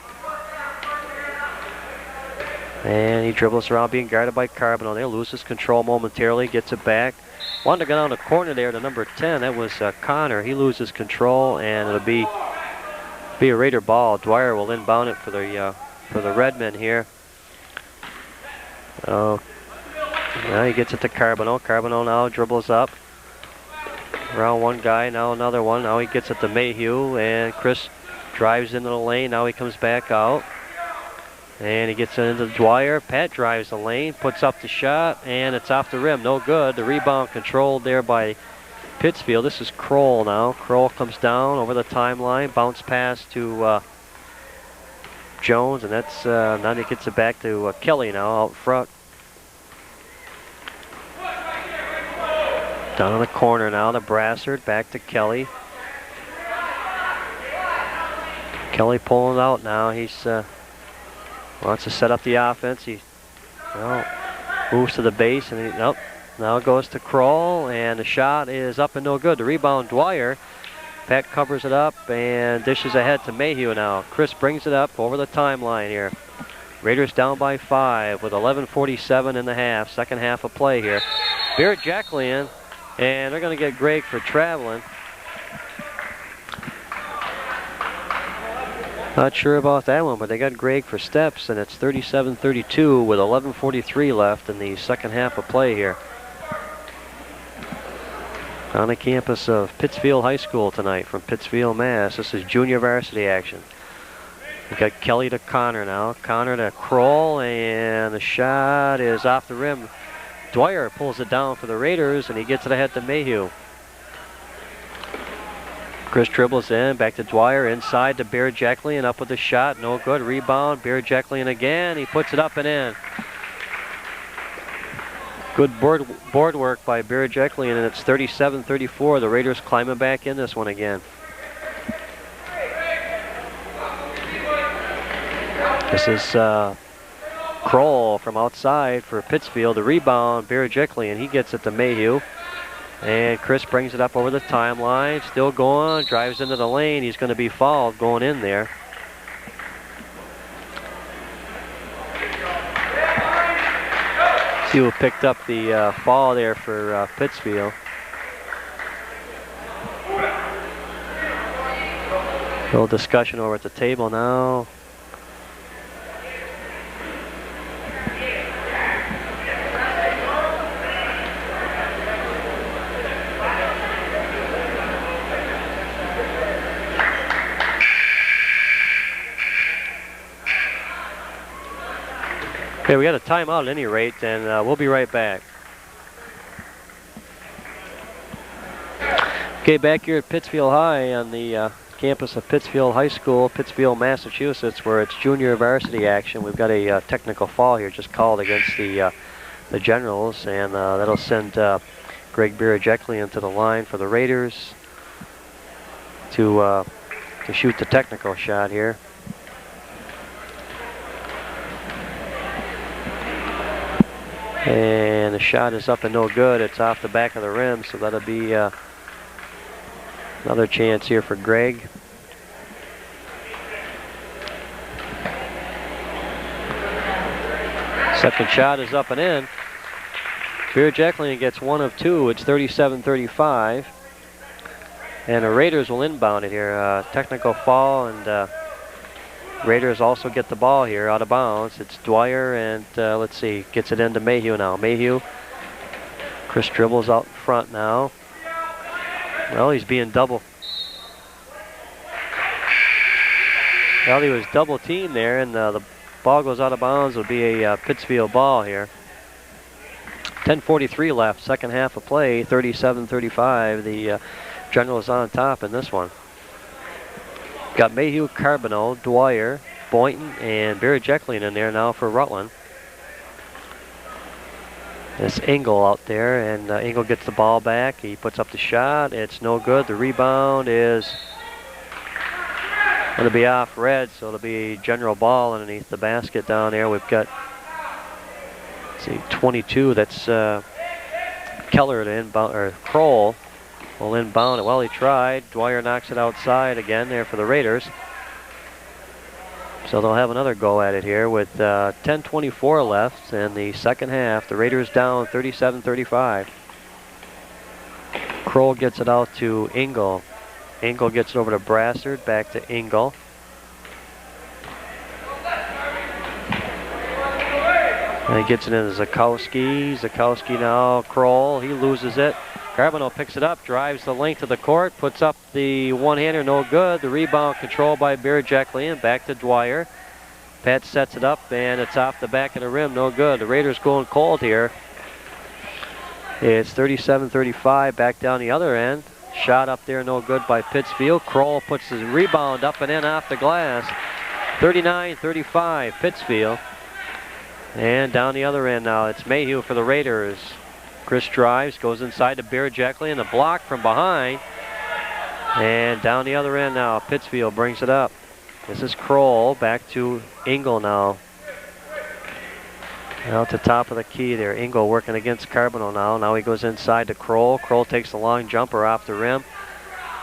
[SPEAKER 1] And he dribbles around, being guarded by Carboneau. They loses control momentarily, gets it back. Wanted to go down the corner there to number 10. That was Connor. He loses control, and it'll be a Raider ball. Dwyer will inbound it for the Redmen here. Oh, now he gets it to Carboneau. Carboneau now dribbles up around one guy, now another one. Now he gets it to Mayhew, and Chris drives into the lane. Now he comes back out, and he gets it into Dwyer. Pat drives the lane, puts up the shot, and it's off the rim. No good. The rebound controlled there by Pittsfield. This is Kroll now. Kroll comes down over the timeline, bounce pass to Jones, and that's now he gets it back to Kelly now out front. Down in the corner now to Brassard, back to Kelly. Kelly pulling out now. He's wants to set up the offense. He moves to the base, and now it goes to Kroll, and the shot is up and no good. The rebound, Dwyer. Pat covers it up and dishes ahead to Mayhew now. Chris brings it up over the timeline here. Raiders down by 5 with 11:47 in the half. Second half of play here. Birajeklian, and they're going to get Greg for traveling. Not sure about that one, but they got Greg for steps, and it's 37-32 with 11:43 left in the second half of play here. On the campus of Pittsfield High School tonight from Pittsfield, Mass. This is junior varsity action. We got Kelly to Connor now. Connor to Kroll, and the shot is off the rim. Dwyer pulls it down for the Raiders, and he gets it ahead to Mayhew. Chris dribbles in, back to Dwyer, inside to Bear Jackley, up with the shot, no good. Rebound, Bear Jackley again, he puts it up and in. Good board work by Bear Jackley, and it's 37-34. The Raiders climbing back in this one again. This is Kroll from outside for Pittsfield. The rebound, Bear Jackley, and he gets it to Mayhew. And Chris brings it up over the timeline, still going, drives into the lane. He's going to be fouled going in there. See who picked up the foul there for Pittsfield. A little discussion over at the table now. Okay, we got a timeout at any rate, and we'll be right back. Okay, back here at Pittsfield High on the campus of Pittsfield High School, Pittsfield, Massachusetts, where it's junior varsity action. We've got a technical foul here just called against the Generals, and that'll send Greg Birajekli into the line for the Raiders to shoot the technical shot here. And the shot is up and no good. It's off the back of the rim, so that'll be another chance here for Greg. Second shot is up and in. Birajekli gets one of two. It's 37-35. And the Raiders will inbound it here. Technical foul, and Raiders also get the ball here out of bounds. It's Dwyer, and let's see, gets it into Mayhew now. Mayhew, Chris dribbles out front now. Well, he's being double. Well, he was double teamed there, and the ball goes out of bounds. It'll be a Pittsfield ball here. 10:43 left, second half of play, 37-35. The Generals on top in this one. Got Mayhew, Carboneau, Dwyer, Boynton, and Birajekli in there now for Rutland. It's Engel out there, and Engel gets the ball back. He puts up the shot. It's no good. The rebound is going to be off red, so it'll be a general ball underneath the basket down there. We've got, let's see, 22. That's Keller to inbound, or Kroll will inbound it. Well, he tried. Dwyer knocks it outside again there for the Raiders. So they'll have another go at it here with 10:24 left in the second half. The Raiders down 37-35. Kroll gets it out to Engel. Engel gets it over to Brassard, back to Engel. And he gets it into Zakowski. Zakowski now, Kroll, he loses it. Carboneau picks it up, drives the length of the court, puts up the one-hander, no good. The rebound controlled by Birajekli, and back to Dwyer. Pat sets it up, and it's off the back of the rim, no good. The Raiders going cold here. It's 37-35, back down the other end. Shot up there, no good by Pittsfield. Kroll puts his rebound up and in off the glass. 39-35, Pittsfield. And down the other end now, it's Mayhew for the Raiders. Chris drives, goes inside to Birajekli, and a block from behind. And down the other end now, Pittsfield brings it up. This is Kroll, back to Engel now. Out the top of the key there. Engel working against Carboneau now. Now he goes inside to Kroll. Kroll takes a long jumper off the rim.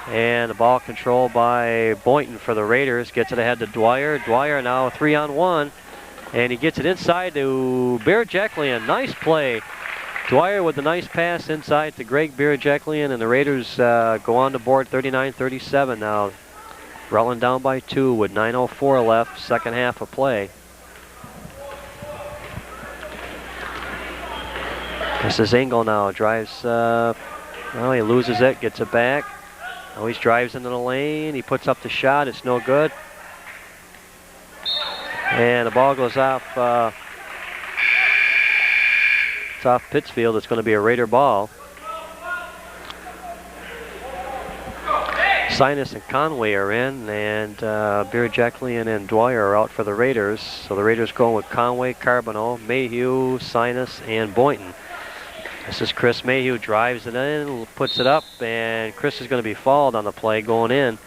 [SPEAKER 1] And the ball controlled by Boynton for the Raiders. Gets it ahead to Dwyer. Dwyer now 3-on-1. And he gets it inside to Birajekli. A nice play. Dwyer with a nice pass inside to Greg Birajekli, and the Raiders go on the board 39-37 now. Rutland down by 2 with 9:04 left, second half of play. This is Engel now, drives, well, he loses it, gets it back. Now he drives into the lane, he puts up the shot, it's no good. And the ball goes off, it's off Pittsfield, it's going to be a Raider ball. Sinus and Conway are in, and Birajeklian and Dwyer are out for the Raiders. So the Raiders going with Conway, Carboneau, Mayhew, Sinus, and Boynton. This is Chris Mayhew, drives it in, puts it up, and Chris is going to be fouled on the play going in.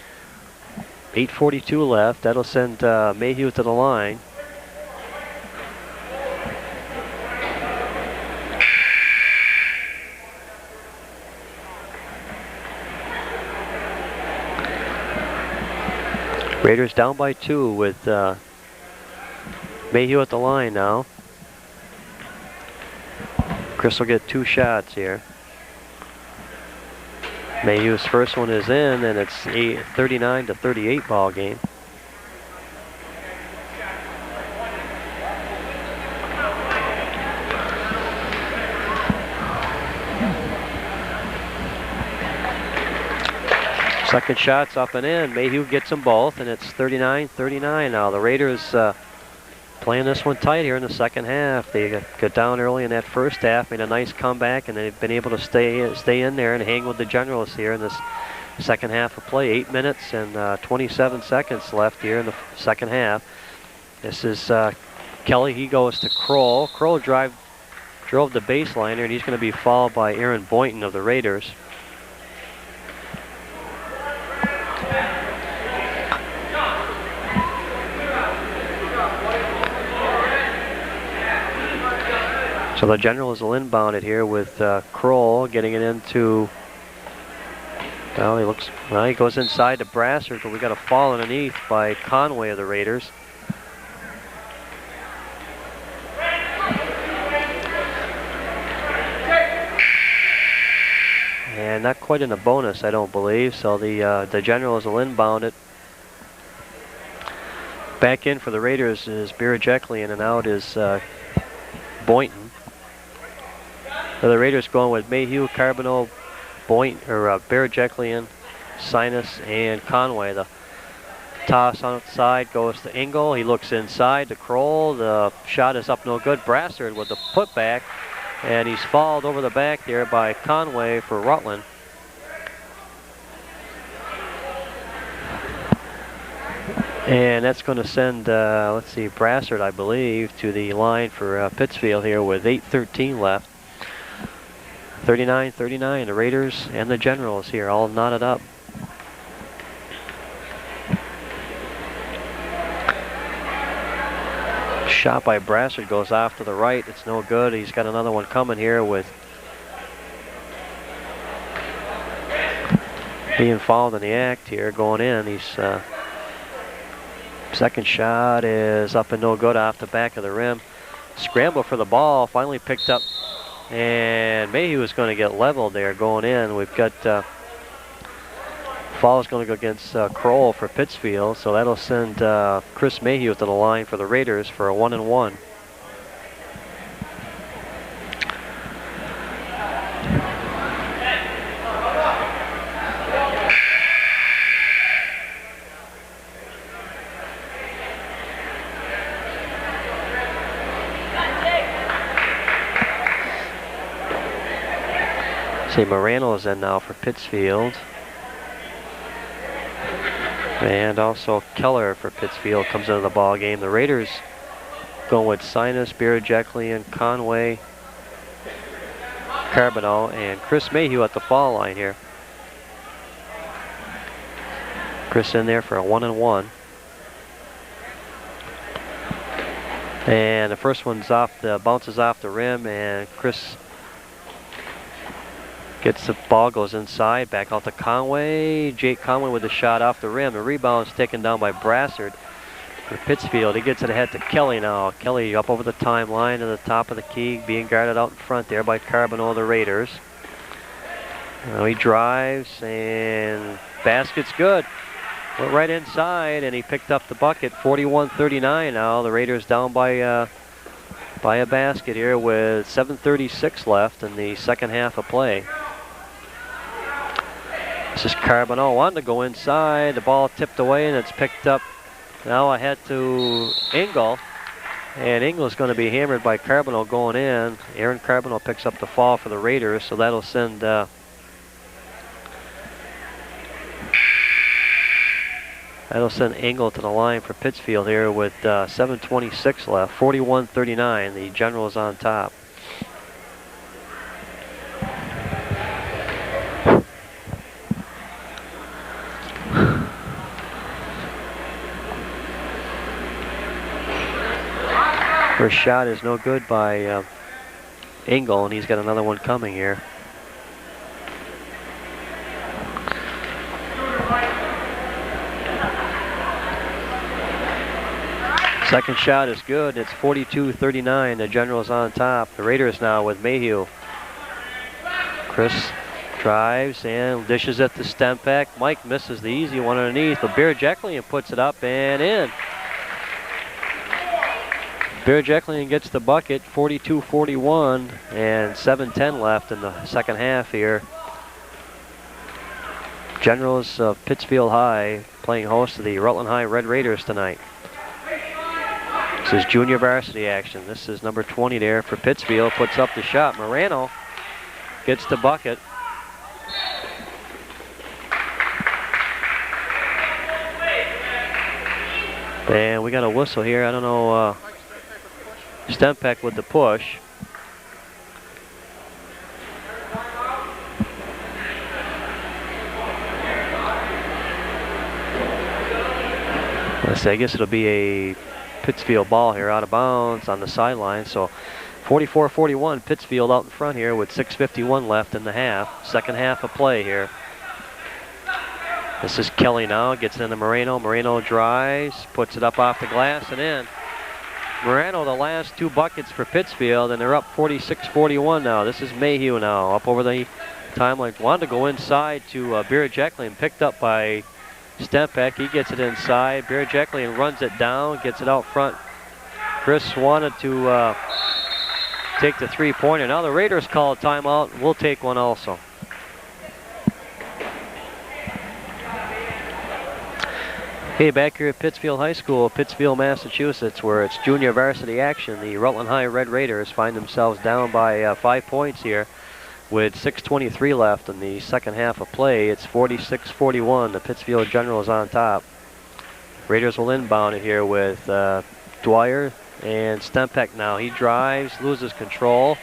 [SPEAKER 1] 8:42 left. That'll send Mayhew to the line. Raiders down by 2 with Mayhew at the line now. Chris will get 2 shots here. Mayhew's first one is in, and it's a 39-38 ball game. Second shot's up and in. Mayhew gets them both, and it's 39-39 now. The Raiders playing this one tight here in the second half. They got down early in that first half, made a nice comeback, and they've been able to stay in there and hang with the Generals here in this second half of play. 8 minutes and 27 seconds left here in the second half. This is Kelly. He goes to Kroll. Kroll drove the baseliner, and he's going to be fouled by Aaron Boynton of the Raiders. So the Generals will inbound it here with Kroll getting it into, well, he goes inside to Brassard, but we got a fall underneath by Conway of the Raiders. And not quite in a bonus, I don't believe. So the Generals will inbound it. Back in for the Raiders is Birajeklian, and out is Boynton. So the Raiders going with Mayhew, Carboneau, Birajeklian, Sinus, and Conway. The toss outside goes to Engel. He looks inside to Kroll. The shot is up no good. Brassard with the putback, and he's fouled over the back there by Conway for Rutland. And that's going to send, let's see, Brassard, I believe, to the line for Pittsfield here with 8:13 left. 39-39, the Raiders and the Generals here all knotted up. Shot by Brassard goes off to the right. It's no good. He's got another one coming here with being fouled in the act here going in. He's second shot is up and no good off the back of the rim. Scramble for the ball, finally picked up. And Mayhew is going to get leveled there going in. We've got foul's going to go against Kroll for Pittsfield, so that'll send Chris Mayhew to the line for the Raiders for a 1-and-1. See, Morano is in now for Pittsfield. And also Keller for Pittsfield comes into the ball game. The Raiders going with Sinus, Birajeklian, Conway, Carboneau, and Chris Mayhew at the foul line here. Chris in there for a 1-and-1. And the first one's bounces off the rim, and Chris gets the ball, goes inside, back out to Conway. Jake Conway with a shot off the rim. The rebound's taken down by Brassard for Pittsfield. He gets it ahead to Kelly now. Kelly up over the timeline to the top of the key, being guarded out in front there by Carboneau of the Raiders. Now he drives, and basket's good. went right inside, and he picked up the bucket. 41-39 now. The Raiders down by a basket here with 7:36 left in the second half of play. This is Carboneau. Wanted to go inside. The ball tipped away, and it's picked up now ahead to Engel. And Engel's going to be hammered by Carboneau going in. Aaron Carboneau picks up the fall for the Raiders, so that'll send Engel to the line for Pittsfield here with 7:26 left. 41-39. The Generals on top. First shot is no good by Engel, and he's got another one coming here. Second shot is good. It's 42-39. The Generals on top. The Raiders now with Mayhew. Chris drives and dishes it to Stempak. Mike misses the easy one underneath, but Birajeklian puts it up and in. Birajeklian gets the bucket. 42-41 and 7:10 left in the second half here. Generals of Pittsfield High playing host to the Rutland High Red Raiders tonight. This is junior varsity action. This is number 20 there for Pittsfield. Puts up the shot. Morano gets the bucket. And we got a whistle here. I don't know. Stempak with the push. Let's see. I guess it'll be a Pittsfield ball here, out of bounds on the sideline. So 44-41, Pittsfield out in front here with 6:51 left in the half. Second half of play here. This is Kelly now, gets into Moreno. Moreno drives, puts it up off the glass and in. Moreno, the last two buckets for Pittsfield, and they're up 46-41 now. This is Mayhew now, up over the timeline. Wanted to go inside to Birajeklian, picked up by Stempak. He gets it inside. Birajeklian runs it down, gets it out front. Chris wanted to take the three-pointer. Now the Raiders call a timeout. We'll take one also. Hey, back here at Pittsfield High School, Pittsfield, Massachusetts, where it's junior varsity action. The Rutland High Red Raiders find themselves down by 5 points here with 6:23 left in the second half of play. It's 46-41. The Pittsfield Generals on top. Raiders will inbound it here with Dwyer and Stempak now. He drives, loses control.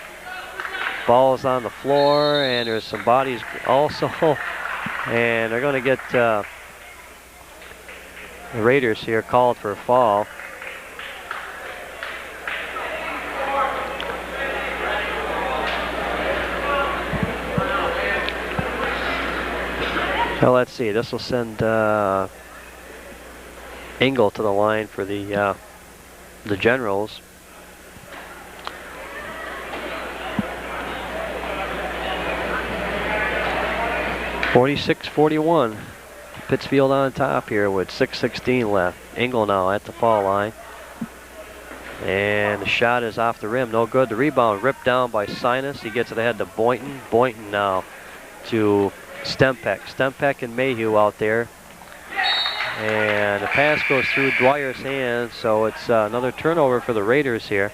[SPEAKER 1] Ball is on the floor, and there's some bodies also. And they're going to get the Raiders here called for a foul. Well, let's see. This will send Engel to the line for the Generals. (46-41). Pittsfield on top here with 6:16 left. Engel now at the foul line. And the shot is off the rim. No good. The rebound ripped down by Sinus. He gets it ahead to Boynton. Boynton now to Stempak. Stempak and Mayhew out there. And the pass goes through Dwyer's hands, so it's another turnover for the Raiders here.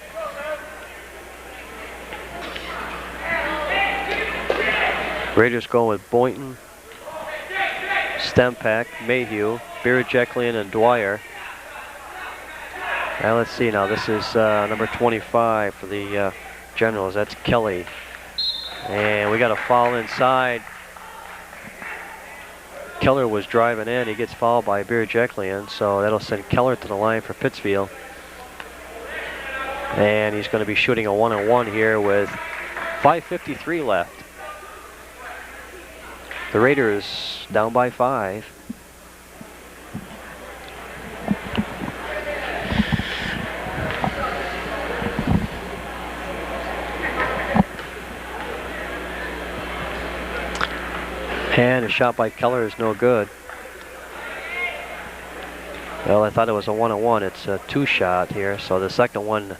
[SPEAKER 1] Raiders go with Boynton, Stempak, Mayhew, Birajeklian, and Dwyer. Now let's see now. This is number 25 for the Generals. That's Kelly. And we got a foul inside. Keller was driving in. He gets fouled by Birajeklian, so that'll send Keller to the line for Pittsfield. And he's going to be shooting a 1-on-1 here with 5:53 left. The Raiders down by 5. And a shot by Keller is no good. Well, I thought it was a 1-on-1. It's a 2-shot here, so the second one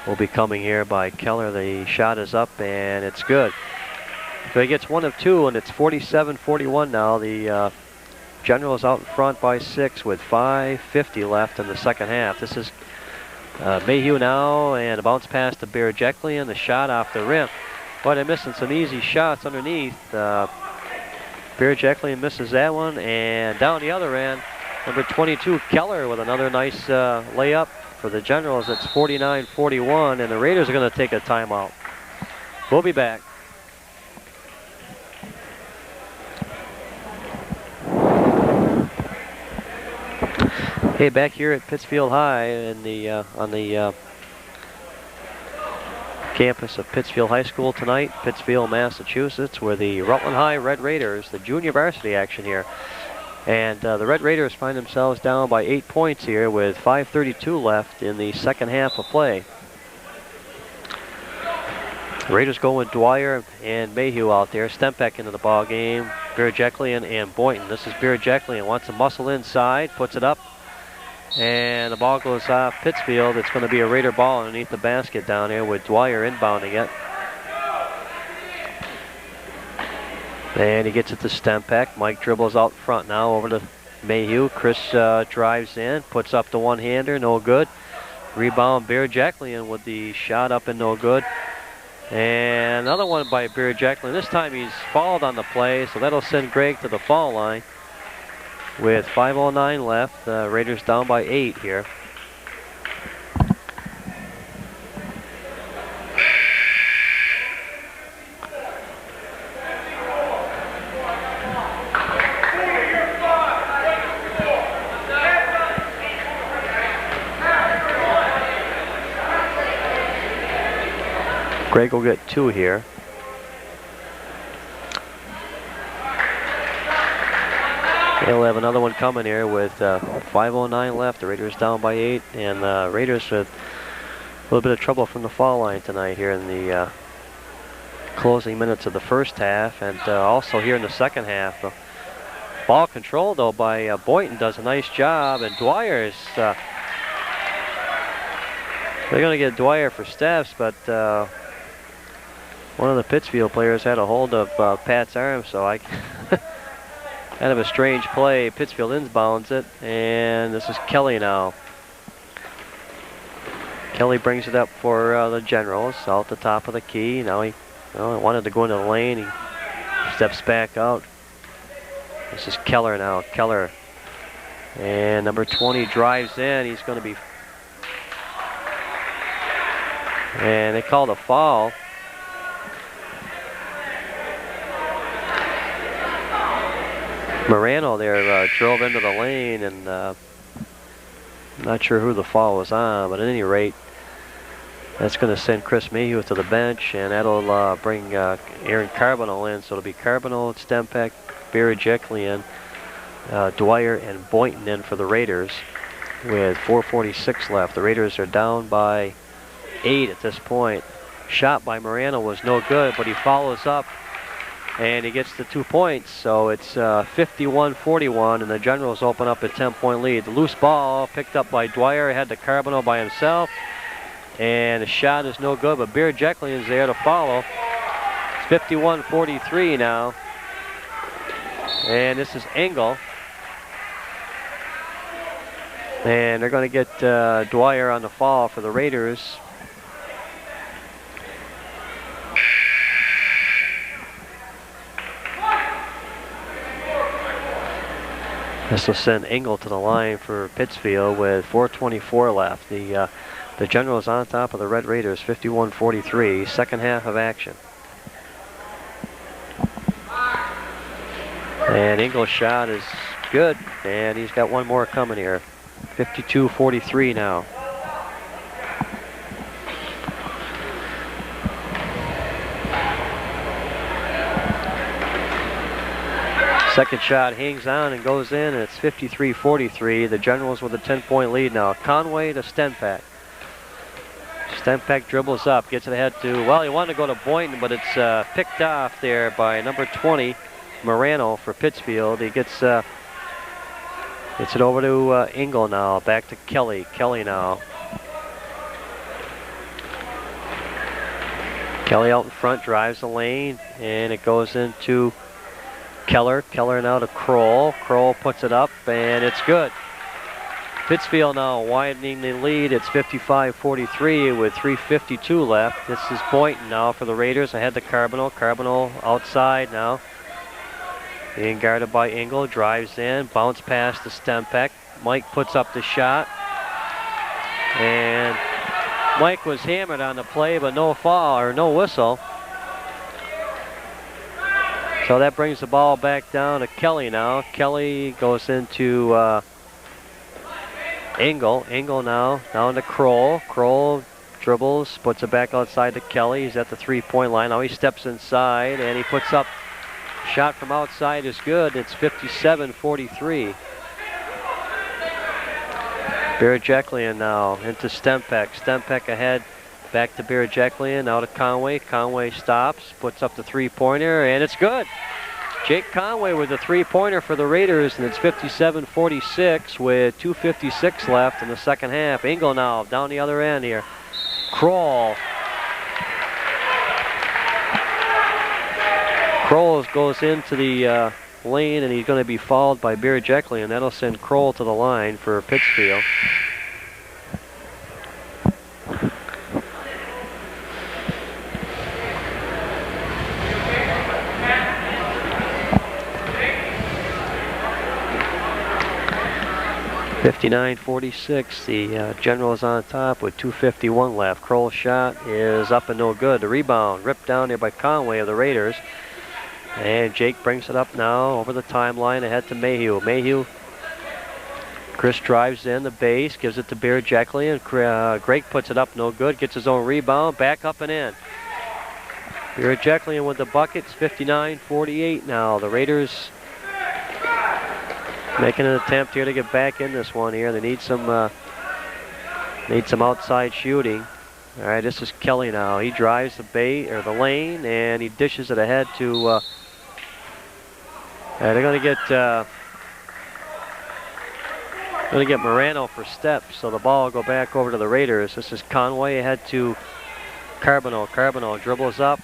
[SPEAKER 1] will be coming here by Keller. The shot is up, and it's good. So he gets 1 of 2, and it's 47-41 now. The Generals out in front by 6 with 5:50 left in the second half. This is Mayhew now, and a bounce pass to Berejiklian, the shot off the rim. But they're missing some easy shots underneath. Berejiklian misses that one, and down the other end, number 22, Keller, with another nice layup for the Generals. It's 49-41, and the Raiders are going to take a timeout. We'll be back. Hey, back here at Pittsfield High in the on the campus of Pittsfield High School tonight, Pittsfield, Massachusetts, where the Rutland High Red Raiders, the junior varsity action here. And the Red Raiders find themselves down by 8 points here with 5:32 left in the second half of play. The Raiders go with Dwyer and Mayhew out there. Stempek into the ball game. Berejiklian and Boynton. This is Berejiklian, wants to muscle inside, puts it up, and the ball goes off Pittsfield. It's going to be a Raider ball underneath the basket down here with Dwyer inbounding it. And he gets it to Stempek. Mike dribbles out front now over to Mayhew. Chris drives in, puts up the one-hander, no good. Rebound Berejiklian with the shot up and no good. And another one by Berejiklian. This time he's fouled on the play, so that'll send Greg to the foul line. With 5:09 left, the Raiders down by 8 here. Greg will get 2 here. They'll have another one coming here with 5:09 left. The Raiders down by 8, and Raiders with a little bit of trouble from the foul line tonight here in the closing minutes of the first half, and also here in the second half. Ball control though by Boynton does a nice job, and Dwyer's they're going to get Dwyer for steps, but one of the Pittsfield players had a hold of Pat's arm, so I kind of a strange play. Pittsfield inbounds it, and this is Kelly now. Kelly brings it up for the Generals out the top of the key. Now he wanted to go into the lane. He steps back out. This is Keller now. Keller. And number 20 drives in. He's going to be... And they called a foul. Morano there drove into the lane, and I'm not sure who the foul was on, but at any rate, that's going to send Chris Mayhew to the bench, and that'll bring Aaron Carboneau in. So it'll be Carboneau, Stempek, Berejiklian, Dwyer, and Boynton in for the Raiders with 4:46 left. The Raiders are down by 8 at this point. Shot by Morano was no good, but he follows up, and he gets the 2 points. So it's 51-41, and the Generals open up a 10-point lead. The loose ball picked up by Dwyer, had to Carboneau by himself, and the shot is no good, but Berejiklian's there to follow. It's 51-43 now, and this is Engel. And they're going to get Dwyer on the foul for the Raiders. This will send Engel to the line for Pittsfield with 4:24 left. The Generals on top of the Red Raiders, 51-43, second half of action. And Engel's shot is good, and he's got one more coming here. 52-43 now. Second shot hangs on and goes in, and it's 53-43. The Generals with a 10-point lead now. Conway to Stempek. Stempek dribbles up, gets it ahead to, well, he wanted to go to Boynton, but it's picked off there by number 20, Morano for Pittsfield. He gets Gets it over to Engel now. Back to Kelly. Kelly now. Kelly out in front, drives the lane, and it goes into Keller. Keller now to Kroll. Kroll puts it up, and it's good. Pittsfield now widening the lead. It's 55-43 with 3:52 left. This is Boynton now for the Raiders ahead to Carboneau. Carboneau outside now. Being guarded by Engel. Drives in. Bounce pass to Stempeck. Mike puts up the shot. And Mike was hammered on the play, but no foul or no whistle. So that brings the ball back down to Kelly now. Kelly goes into Engel. Engel now down to Kroll. Kroll dribbles, puts it back outside to Kelly. He's at the three-point line. Now he steps inside and he puts up a shot from outside is good. It's 57-43. Birajeklian now into Stempeck. Stempeck ahead, back to Birajeklian, now to Conway. Conway stops, puts up the three-pointer, and it's good. Jake Conway with the three-pointer for the Raiders, and it's 57-46 with 2:56 left in the second half. Engel now down the other end here. Kroll. Kroll goes into the lane, and he's going to be fouled by Birajeklian, and that'll send Kroll to the line for Pittsfield. (59-46). The Generals on top with 2:51 left. Kroll's shot is up and no good. The rebound ripped down there by Conway of the Raiders. And Jake brings it up now over the timeline ahead to Mayhew. Mayhew. Chris drives in the base, gives it to Birajeklian. Greg puts it up, no good. Gets his own rebound, back up and in. Birajeklian with the buckets, 59-48 now. The Raiders making an attempt here to get back in this one here. They need some outside shooting. All right, this is Kelly now. He drives the lane, and he dishes it ahead to. They're going to get Morano for steps, so the ball will go back over to the Raiders. This is Conway ahead to Carboneau. Carboneau dribbles up,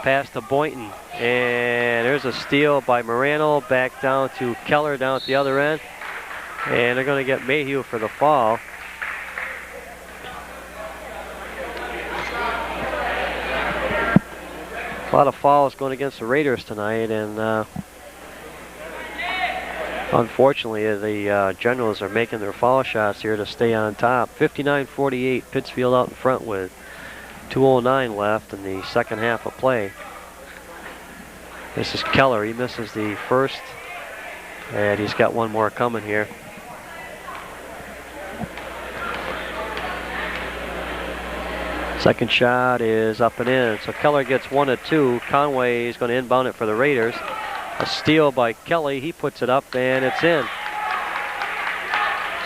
[SPEAKER 1] pass to Boynton, and there's a steal by Morano. Back down to Keller down at the other end, and they're going to get Mayhew for the foul. A lot of fouls going against the Raiders tonight, and unfortunately the Generals are making their foul shots here to stay on top. 59-48, Pittsfield out in front with 2:09 left in the second half of play. This is Keller. He misses the first, and he's got one more coming here. Second shot is up and in. So Keller gets 1 of 2. Conway is going to inbound it for the Raiders. A steal by Kelly. He puts it up and it's in.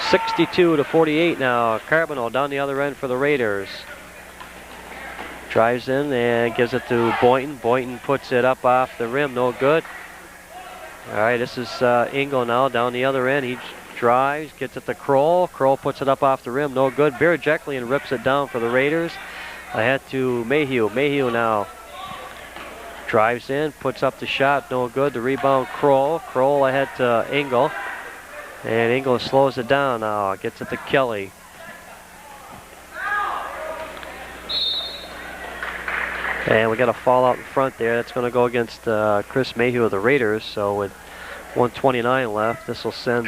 [SPEAKER 1] 62-48 now. Carboneau down the other end for the Raiders. Drives in and gives it to Boynton. Boynton puts it up off the rim. No good. All right, this is Engel now down the other end. He drives, gets it to Kroll. Kroll puts it up off the rim. No good. Birajeklian rips it down for the Raiders. Ahead to Mayhew. Mayhew now drives in, puts up the shot, no good. The rebound, Kroll. Kroll ahead to Engel. And Engel slows it down now. Gets it to Kelly. And we got a foul out in front there. That's going to go against Chris Mayhew of the Raiders. So with 1:29 left, this will send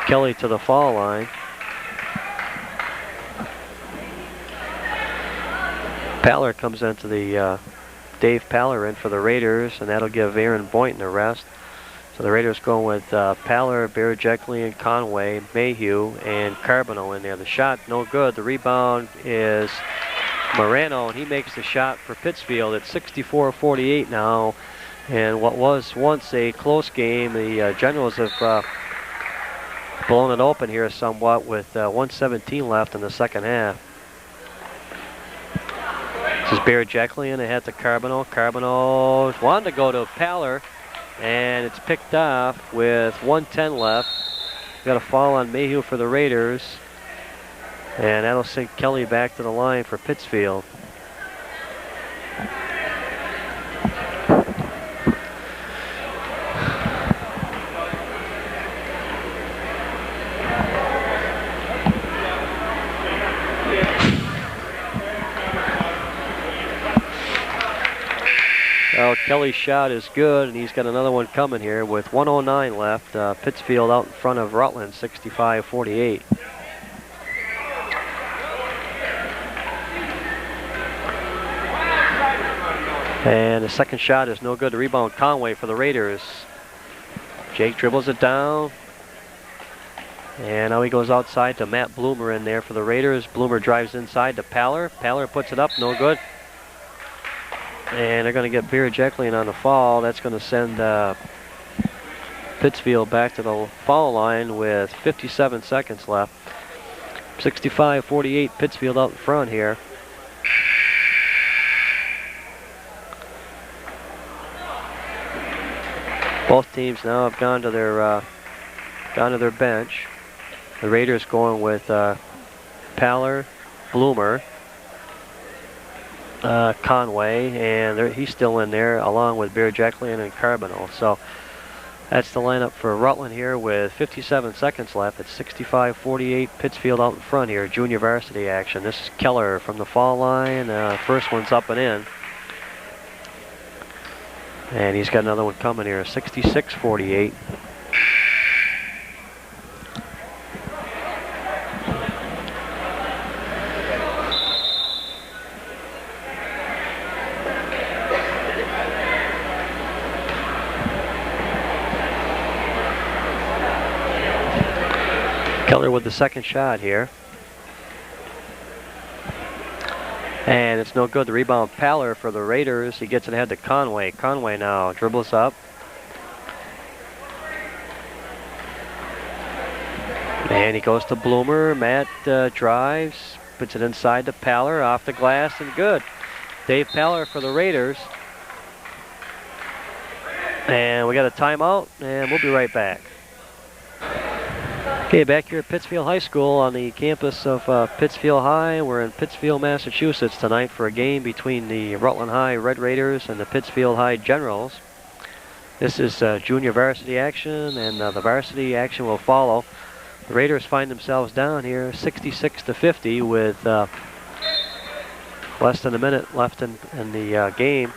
[SPEAKER 1] Kelly to the foul line. Paller comes into the Dave Paller in for the Raiders, and that'll give Aaron Boynton a rest. So the Raiders going with Paller, Birajeklian, Conway, Mayhew, and Carboneau in there. The shot, no good. The rebound is Morano, and he makes the shot for Pittsfield. It's 64-48 now. And what was once a close game, the Generals have blown it open here somewhat with 1:17 left in the second half. This is Birajeklian ahead to Carboneau. Carboneau wanted to go to Paller, and it's picked off with 1:10 left. Got a foul on Mayhew for the Raiders, and that'll send Kelly back to the line for Pittsfield. Well, Kelly's shot is good, and he's got another one coming here with 1:09 left. Pittsfield out in front of Rutland, 65-48. And the second shot is no good. The rebound, Conway for the Raiders. Jake dribbles it down. And now he goes outside to Matt Bloomer in there for the Raiders. Bloomer drives inside to Paller. Paller puts it up, no good. And they're going to get Birajeklian on the foul. That's going to send Pittsfield back to the foul line with 57 seconds left. 65-48, Pittsfield out in front here. Both teams now have gone to their bench. The Raiders going with Paller, Bloomer, Conway, and he's still in there along with Birajeklian and Carboneau. So that's the lineup for Rutland here with 57 seconds left. It's 65-48, Pittsfield out in front here, junior varsity action. This is Keller from the foul line. First one's up and in. And he's got another one coming here, 66-48. Keller with the second shot here. And it's no good. The rebound, Paller for the Raiders. He gets it ahead to Conway. Conway now dribbles up. And he goes to Bloomer. Matt drives, puts it inside to Paller, off the glass, and good. Dave Paller for the Raiders. And we got a timeout, and we'll be right back. Okay, back here at Pittsfield High School on the campus of Pittsfield High. We're in Pittsfield, Massachusetts tonight for a game between the Rutland High Red Raiders and the Pittsfield High Generals. This is junior varsity action, and the varsity action will follow. The Raiders find themselves down here 66-50 with less than a minute left in the game.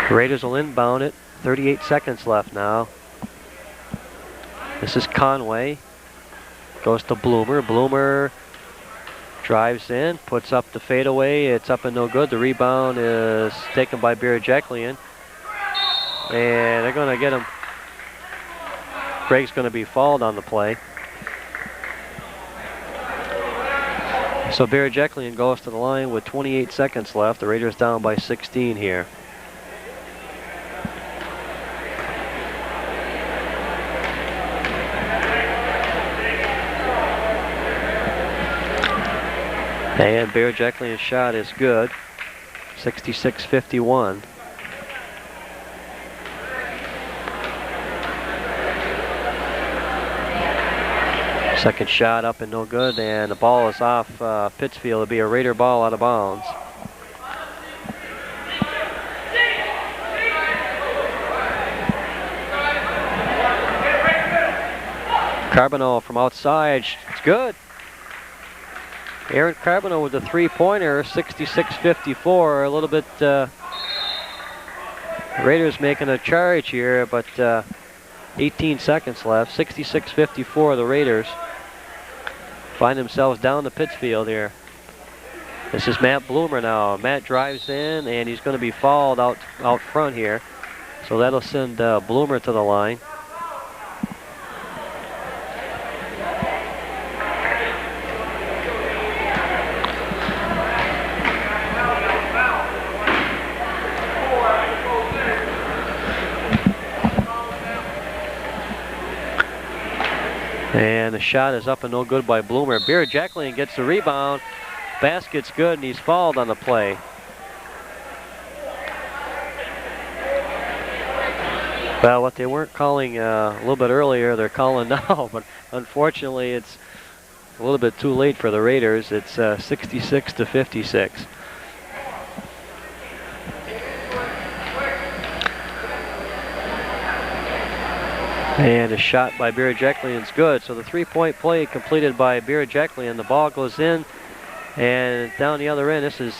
[SPEAKER 1] The Raiders will inbound it. 38 seconds left now. This is Conway. Goes to Bloomer. Bloomer drives in, puts up the fadeaway. It's up and no good. The rebound is taken by Birajeklian. And they're going to get him. Greg's going to be fouled on the play. So Birajeklian goes to the line with 28 seconds left. The Raiders down by 16 here. And Birajeklian's shot is good, 66-51. Second shot up and no good, and the ball is off Pittsfield. It'll be a Raider ball out of bounds. Carboneau from outside, it's good. Aaron Carboneau with the three-pointer, 66-54. A little bit, Raiders making a charge here, but 18 seconds left. 66-54, the Raiders find themselves down to Pittsfield here. This is Matt Bloomer now. Matt drives in, and he's going to be fouled out front here. So that'll send Bloomer to the line. And the shot is up and no good by Bloomer. Birajeklian gets the rebound. Basket's good, and he's fouled on the play. Well, what they weren't calling a little bit earlier, they're calling now, but unfortunately it's a little bit too late for the Raiders. It's 66 to 56. And a shot by Birajeklian is good. So the three-point play completed by Birajeklian. The ball goes in and down the other end. This is,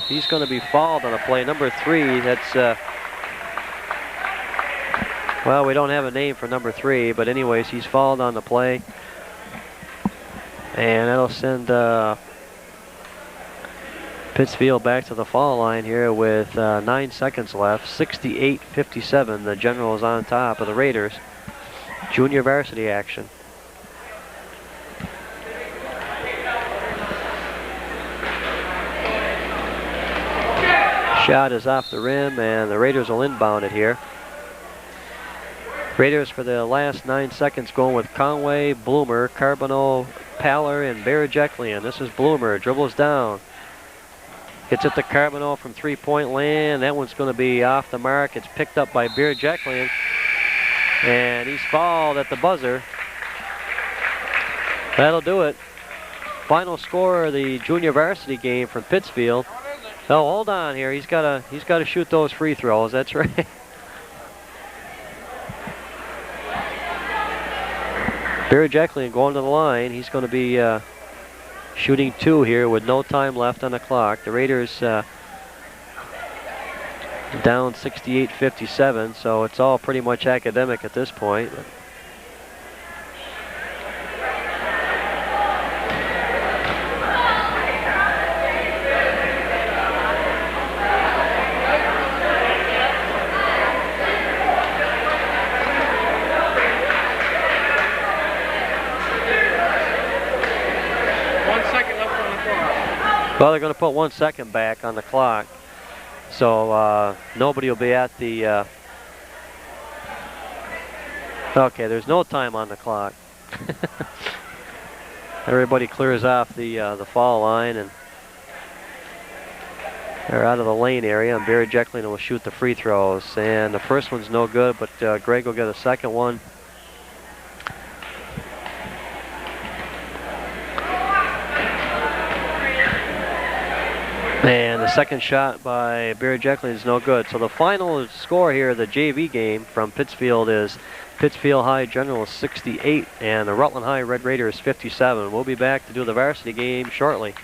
[SPEAKER 1] he's going to be fouled on a play. Number 3, that's, well, we don't have a name for number 3, but anyways, he's fouled on the play. And that'll send Pittsfield back to the foul line here with 9 seconds left. 68-57. The Generals on top of the Raiders. Junior varsity action. Shot is off the rim, and the Raiders will inbound it here. Raiders for the last 9 seconds going with Conway, Bloomer, Carboneau, Paller, and Birajeklian. This is Bloomer, dribbles down. Gets it to Carboneau from three-point land. That one's going to be off the mark. It's picked up by Birajeklian. And he's fouled at the buzzer. That'll do it. Final score of the junior varsity game from Pittsfield. Oh, hold on here. He's got to shoot those free throws. That's right. Birajeklian going to the line. He's going to be shooting 2 here with no time left on the clock. The Raiders down 68-57, so it's all pretty much academic at this point. Well, they're going to put 1 second back on the clock. So nobody will be at the... okay, there's no time on the clock. Everybody clears off the foul line, and they're out of the lane area, and Birajeklian will shoot the free throws. And the first one's no good, but Greg will get a second one. And the second shot by Birajeklian is no good. So the final score here, the JV game from Pittsfield, is Pittsfield High Generals 68 and the Rutland High Red Raiders 57. We'll be back to do the varsity game shortly.